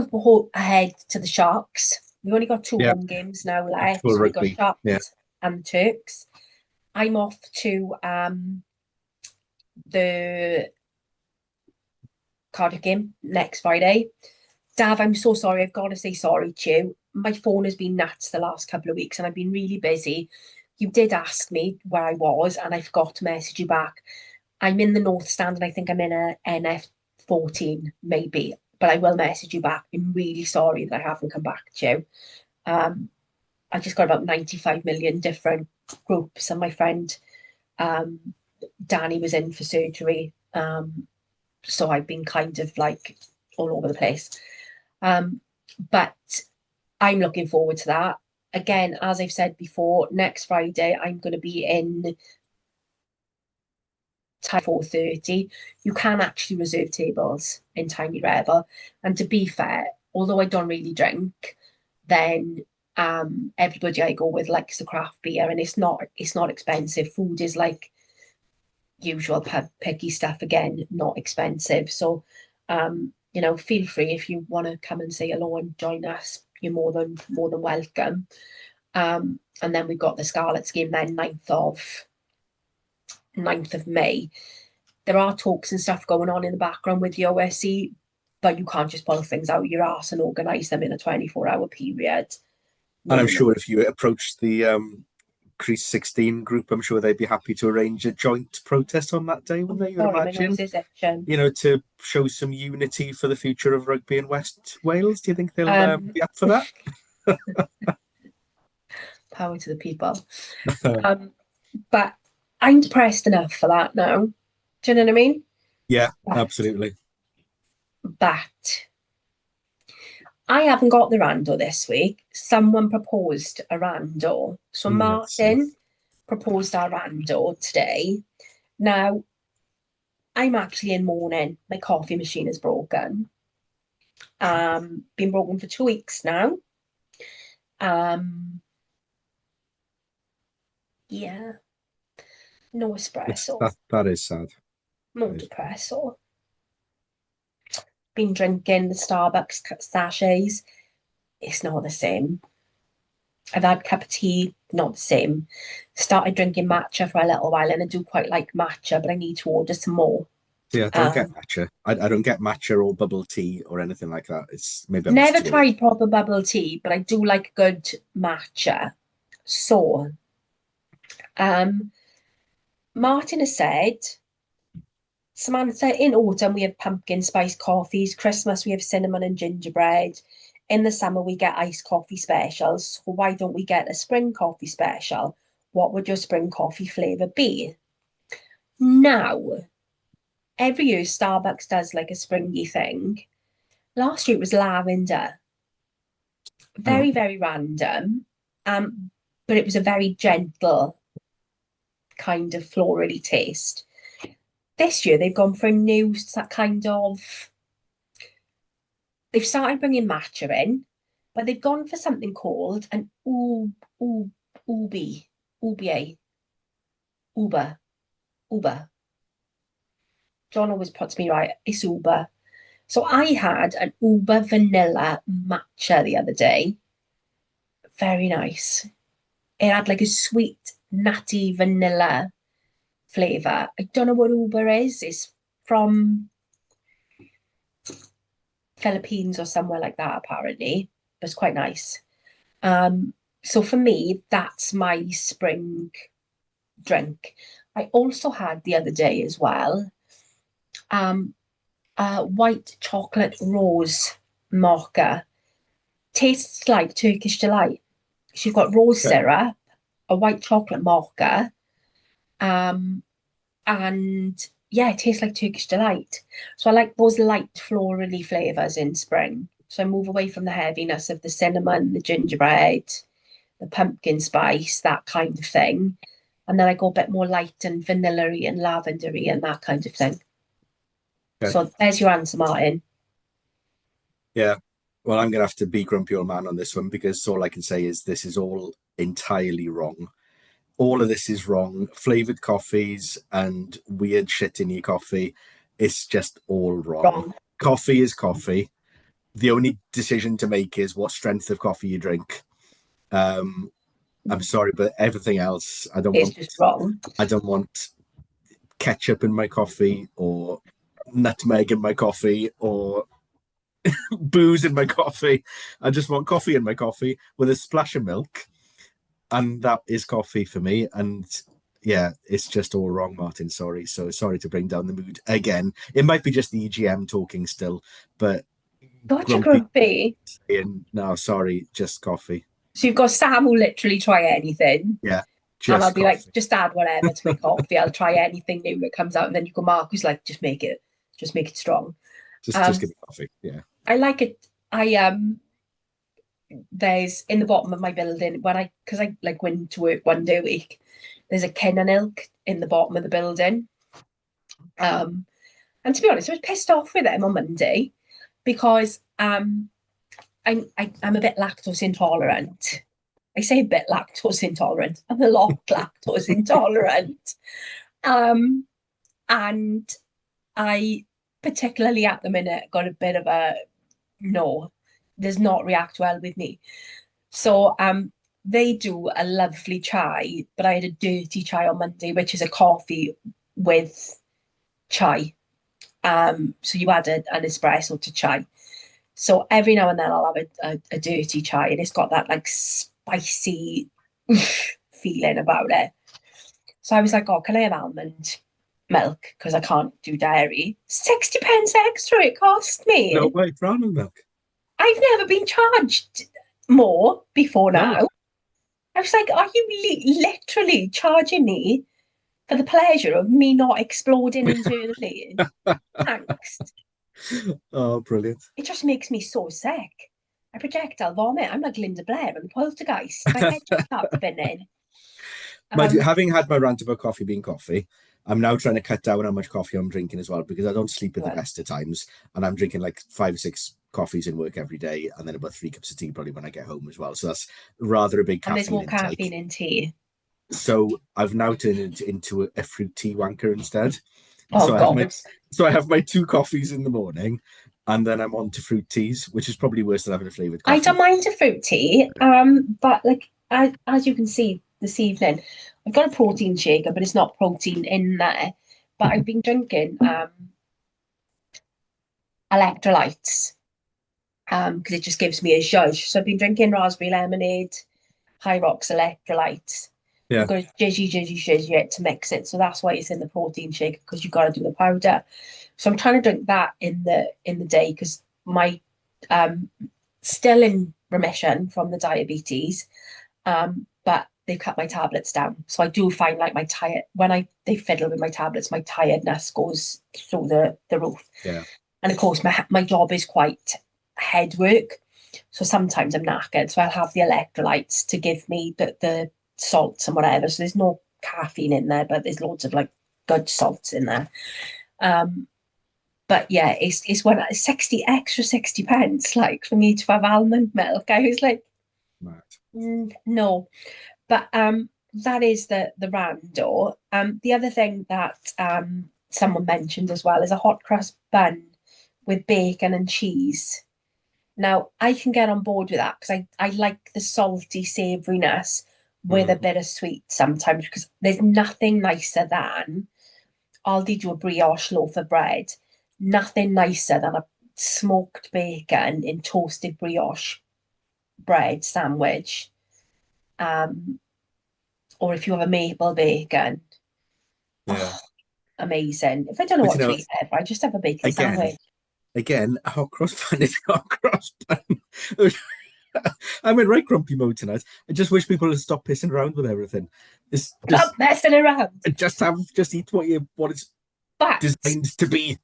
ahead to the Sharks. We've only got two yeah, home games now left. actual So we got rugby, yeah. Sharks and the Turks. I'm off to the Cardiff game next Friday. Dav, I'm so sorry. I've got to say sorry to you. My phone has been nuts the last couple of weeks and I've been really busy. You did ask me where I was and I forgot to message you back. I'm in the North Stand and I think I'm in a NF14, maybe, but I will message you back. I'm really sorry that I haven't come back to you. Um, I just got about 95 million different groups, and my friend um, Danny was in for surgery. So I've been kind of like all over the place. But I'm looking forward to that. Again, as I've said before, next Friday I'm going to be in 4:30. You can actually reserve tables in Tiny Rebel. And to be fair, although I don't really drink, then everybody I go with likes the craft beer, and it's not expensive. Food is like usual pub picky stuff, again, not expensive. So feel free if you want to come and say hello and join us. You're more than welcome. And then we've got the Scarlet Scheme then 9th of May. There are talks and stuff going on in the background with the URC, but you can't just pull things out your arse and organise them in a 24-hour period. And No, I'm no, no. sure if you approach the Crease 16 group, I'm sure they'd be happy to arrange a joint protest on that day, wouldn't Oh, they? You'd sorry, my imagine, nose is itching. to show some unity for the future of rugby in West Wales. Do you think they'll Um, be up for that? Power to the people. Um, but I'm depressed enough for that now. Do you know what I mean? Yeah, But, absolutely. but I haven't got the rando this week. Someone proposed a rando. So Let's see. Martin proposed our rando today. Now, I'm actually in mourning. My coffee machine is broken. Been broken for 2 weeks now. Um, yeah, no espresso, That is sad. no depresso. Been drinking the Starbucks sachets. It's not the same. I've had a cup of tea, not the same. Started drinking matcha for a little while, and I do quite like matcha, but I need to order some more. Yeah, I don't get Um, matcha. I don't get matcha or bubble tea or anything like that. It's maybe I'm just Never too old. tried proper bubble tea, but I do like good matcha. So, um, Martin has said, Samantha, in autumn we have pumpkin spice coffees. Christmas we have cinnamon and gingerbread. In the summer we get iced coffee specials. So why don't we get a spring coffee special? What would your spring coffee flavour be? Now, every year Starbucks does like a springy thing. Last year it was lavender. Oh, Very, very random. But it was a very gentle kind of florally taste. This year they've gone for a new kind of, they've started bringing matcha in, but they've gone for something called an ubi, ubi, uber, uber. John always puts me right. It's uber. So I had an uber vanilla matcha the other day. Very nice. It had like a sweet, nutty vanilla flavour. I don't know what uber is. It's from Philippines or somewhere like that, apparently. But it's quite nice. So for me, that's my spring drink. I also had the other day as well, white chocolate rose mocha. Tastes like Turkish delight. So you've got rose okay. syrup, a white chocolate mocha, um, and yeah, it tastes like Turkish delight. So I like those light florally flavors in spring. So I move away from the heaviness of the cinnamon, the gingerbread, the pumpkin spice, that kind of thing. And then I go a bit more light and vanilla-y and lavendery and that kind of thing. Okay. So there's your answer, Martin. Yeah. Well, I'm gonna have to be grumpy old man on this one because all I can say is this is all entirely wrong. All of this is wrong. Flavored coffees and weird shit in your coffee. It's just all wrong. Wrong. Coffee is coffee. The only decision to make is what strength of coffee you drink. Um, I'm sorry, but everything else, It's just wrong. I don't want ketchup in my coffee or nutmeg in my coffee or booze in my coffee. I just want coffee in my coffee with a splash of milk, and that is coffee for me. And yeah, it's just all wrong, Martin. Sorry. So sorry to bring down the mood again. It might be just the EGM talking still, but Gotcha, grumpy grumpy. and no, sorry, just coffee. So you've got Sam who literally try anything, Yeah, and I'll just be like, coffee. just add whatever to my coffee. I'll try anything new that comes out, and then you go, Mark, who's like, just make it strong. Just Um, give me coffee. Yeah. I like it. I there's in the bottom of my building when because I like went to work 1 day a week. There's a Ken Ilk in the bottom of the building. Um, and to be honest, I was pissed off with them on Monday because I'm a bit lactose intolerant. I say a bit lactose intolerant. I'm a lot lactose intolerant. Um, and I particularly at the minute got a bit of a no, does not react well with me. So they do a lovely chai, but I had a dirty chai on Monday, which is a coffee with chai. So you add an espresso to chai. So every now and then I'll have a dirty chai, and it's got that like spicy feeling about it. So I was like, oh, can I have almond milk? Because I can't do dairy. 60p extra it cost No me. way, brown milk. I've never been charged more before No. now. I was like, are you literally charging me for the pleasure of me not exploding internally? Thanks. Oh, brilliant. It just makes me so sick. I projectile vomit. I'm like Linda Blair and the poltergeist. My head just starts spinning. Um, Having had my rant about coffee being coffee, I'm now trying to cut down how much coffee I'm drinking as well because I don't sleep at the well, best of times, and I'm drinking like 5 or 6 coffees in work every day, and then about 3 cups of tea probably when I get home as well. So that's rather a big and there's caffeine more caffeine intake. in tea. So I've now turned it into a fruit tea wanker instead. Oh So I have my God. so I have my 2 coffees in the morning, and then I'm on to fruit teas, which is probably worse than having a flavored I don't coffee. mind a fruit tea. But like as you can see this evening, I've got a protein shaker, but it's not protein in there. But I've been drinking electrolytes because it just gives me a zhuzh. So I've been drinking raspberry lemonade, high rocks electrolytes. I've Yeah, got to jizzy it to mix it. So that's why it's in the protein shake because you've got to do the powder. So I'm trying to drink that in the day because my um still in remission from the diabetes. But they've cut my tablets down. So I do find like my tired when I they fiddle with my tablets, my tiredness goes through the roof. yeah, And of course my job is quite head work. So sometimes I'm knackered. So I'll have the electrolytes to give me the salts and whatever. So there's no caffeine in there, but there's loads of like good salts in there. Um, but yeah, it's when 60 like for me to have almond milk. I was like, right. no. But that is the rando. The other thing that someone mentioned as well is a hot cross bun with bacon and cheese. Now, I can get on board with that because I like the salty savouriness with a Mm, bit of sweet sometimes because there's nothing nicer than Aldi do a brioche loaf of bread. Nothing nicer than a smoked bacon in toasted brioche bread sandwich. Um, or if you have a maple bacon, yeah. oh, amazing. If I don't know But what to eat ever, I just have a bacon again, sandwich. a hot cross bun is a hot cross bun. I'm in right grumpy mode tonight. I just wish people would stop pissing around with everything. It's Stop messing around. just eat what it's But designed to be.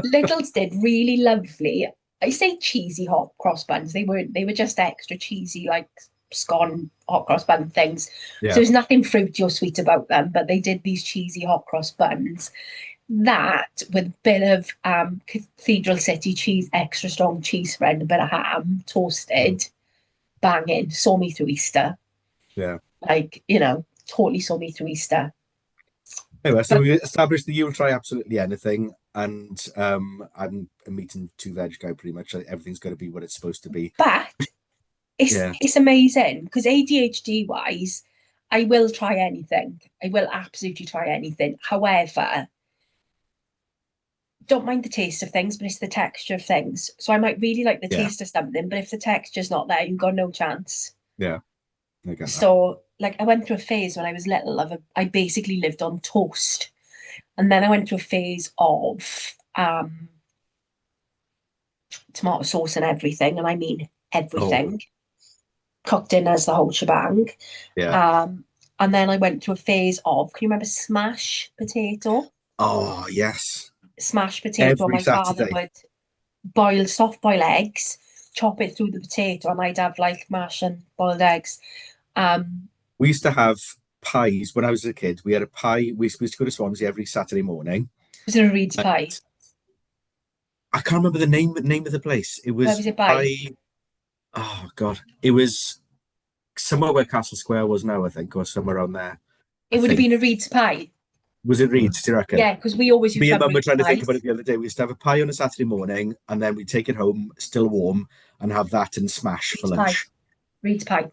Littles did really lovely. I say cheesy hot cross buns. They weren't. They were just extra cheesy, like scone hot cross bun things. So Yeah, there's nothing fruity or sweet about them. But they did these cheesy hot cross buns. That with a bit of Cathedral City cheese, extra strong cheese spread, a bit of ham, mm, toasted, banging. Saw me through Easter. yeah. Like totally saw me through Easter. Anyway, so But we established that you'll try absolutely anything, and I'm a meat and two veg guy pretty much. Like, everything's got to be what it's supposed to be. but it's Yeah, it's amazing because ADHD wise, I will try anything. I will absolutely try anything. However, don't mind the taste of things, but it's the texture of things. So I might really like the Yeah, taste of something, but if the texture's not there, you've got no chance. yeah, I get that. So, like, I went through a phase when I was little I basically lived on toast, and then I went through a phase of tomato sauce and everything, and I mean Oh, everything, cooked in as the whole shebang. yeah. Um, and then I went through a phase of, can you remember smash potato? Oh, yes. Smash potato. Every My father Saturday. would soft boil eggs, chop it through the potato, and I'd have like mash and boiled eggs. Um, We used to have pies when I was a kid. We had a pie. We used to go to Swansea every Saturday morning. was it a Reed's pie? I can't remember the name of the place. It Where was was it by? pie. Oh God, it was somewhere where Castle Square was now, I think, or somewhere around there. I It would have think. been a Reed's pie. Was it Reeds? Do you reckon? Yeah, because we always used Me to and have Mum were Reed's trying to think about pies. it the other day. We used to have a pie on a Saturday morning, and then we'd take it home still warm and have that and smash for Reed's pie. lunch. Reed's pie.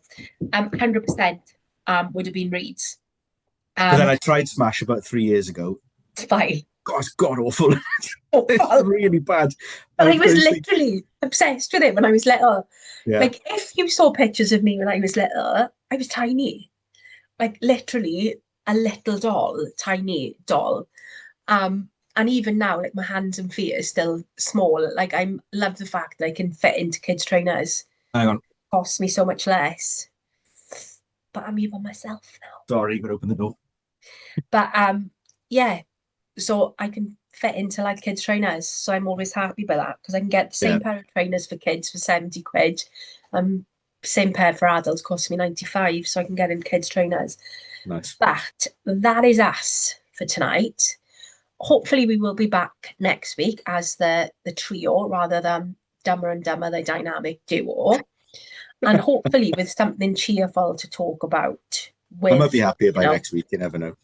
100% would have been Reed's. But then Um, I tried smash about 3 years ago. it's fine. God, it's god awful. It's Awful. really bad. But And I of was course, literally obsessed with it when I was little. yeah, Like, if you saw pictures of me when I was little, I was tiny. Like, literally a little doll, tiny doll. And even now, like, my hands and feet are still small. Like, I love the fact that I can fit into kids' trainers. hang on. Costs me so much less. But I'm even myself now. Sorry, you got to open the door. But yeah, so I can fit into like kids' trainers. So I'm always happy about that because I can get the Yeah, same pair of trainers for kids for 70 quid. Same pair for adults costs me 95, so I can get in kids' trainers. nice. But that is us for tonight. Hopefully we will be back next week as the trio rather than Dumber and Dumber, the dynamic duo. And hopefully with something cheerful to talk about I might be with, happier you by know, next week. You never know.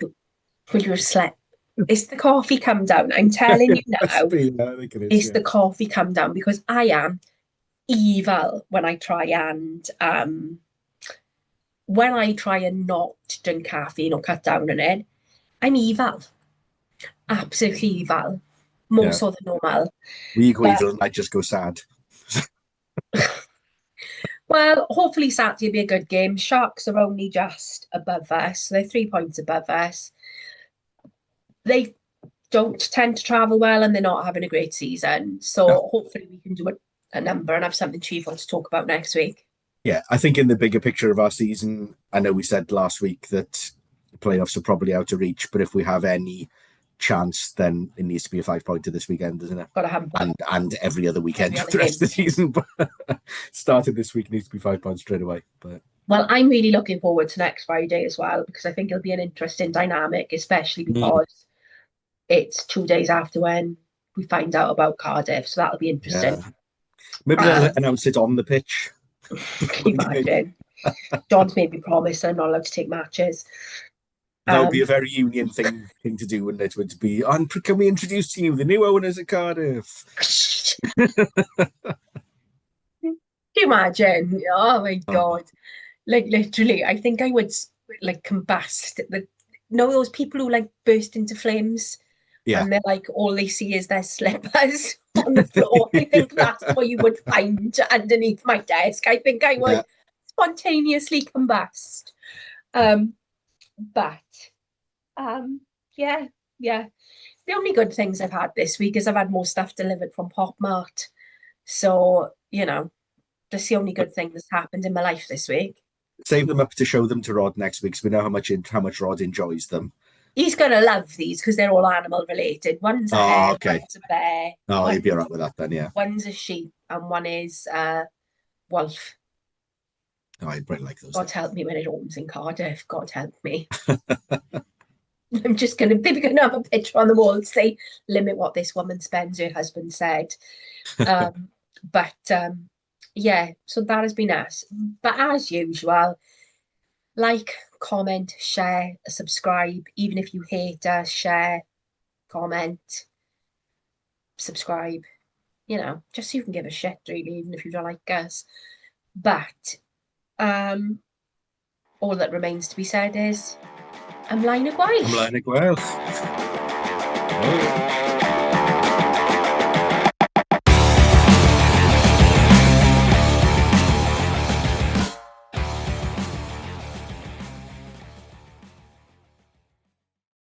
will you slept? It's the coffee come down. I'm telling you It must now, be. I think it is. it's Yeah. the coffee come down because I am evil when I try and not drink caffeine or cut down on it. I'm evil, absolutely evil, more Yeah. so than normal. We go But evil and I just go sad. well, hopefully Saturday will be a good game. Sharks are only just above us, so they're 3 points above us. They don't tend to travel well and they're not having a great season. Yeah. So hopefully we can do a number and have something cheerful to talk about next week. Yeah, I think in the bigger picture of our season, I know we said last week that the playoffs are probably out of reach, but if we have any chance, then it needs to be a 5 pointer this weekend, doesn't it? Got a hump And every other weekend every for other the rest of the games. season. But starting this week needs to be 5 points straight away. But Well, I'm really looking forward to next Friday as well because I think it'll be an interesting dynamic, especially mm, because it's 2 days after when we find out about Cardiff. So that'll be interesting. yeah, maybe they'll Um, announce it on the pitch can before you the game. imagine? John's made me promise that I'm not allowed to take matches. That would be a Um, very union thing to do, wouldn't it? Would be, and can we introduce to you the new owners at Cardiff? can you imagine? Oh my Oh, God. Like literally, I think I would like combust those people who like burst into flames yeah. and they're like all they see is their slippers on the floor. I think that's what you would find underneath my desk. I think I Yeah. would spontaneously combust. Um, but um, yeah, yeah. The only good things I've had this week is I've had more stuff delivered from Pop Mart. So, that's the only good thing that's happened in my life this week. Save them up to show them to Rod next week, so we know how much Rod enjoys them. He's gonna love these because they're all animal related. One's a Oh, hare, okay. one's a bear, Oh, he'd be all right with that then, yeah. one's a sheep, and one is wolf. Oh, I'd really like those God things. help me when it opens in Cardiff. God help me. I'm just gonna maybe gonna have a picture on the wall and say, limit what this woman spends, her husband said. But yeah, so that has been us. But as usual, like, comment, share, subscribe. Even if you hate us, share, comment, subscribe. Just so you can give a shit, really, even if you don't like us. But um, all that remains to be said is, ymlaen y gwaith. Ymlaen y gwaith. Oh.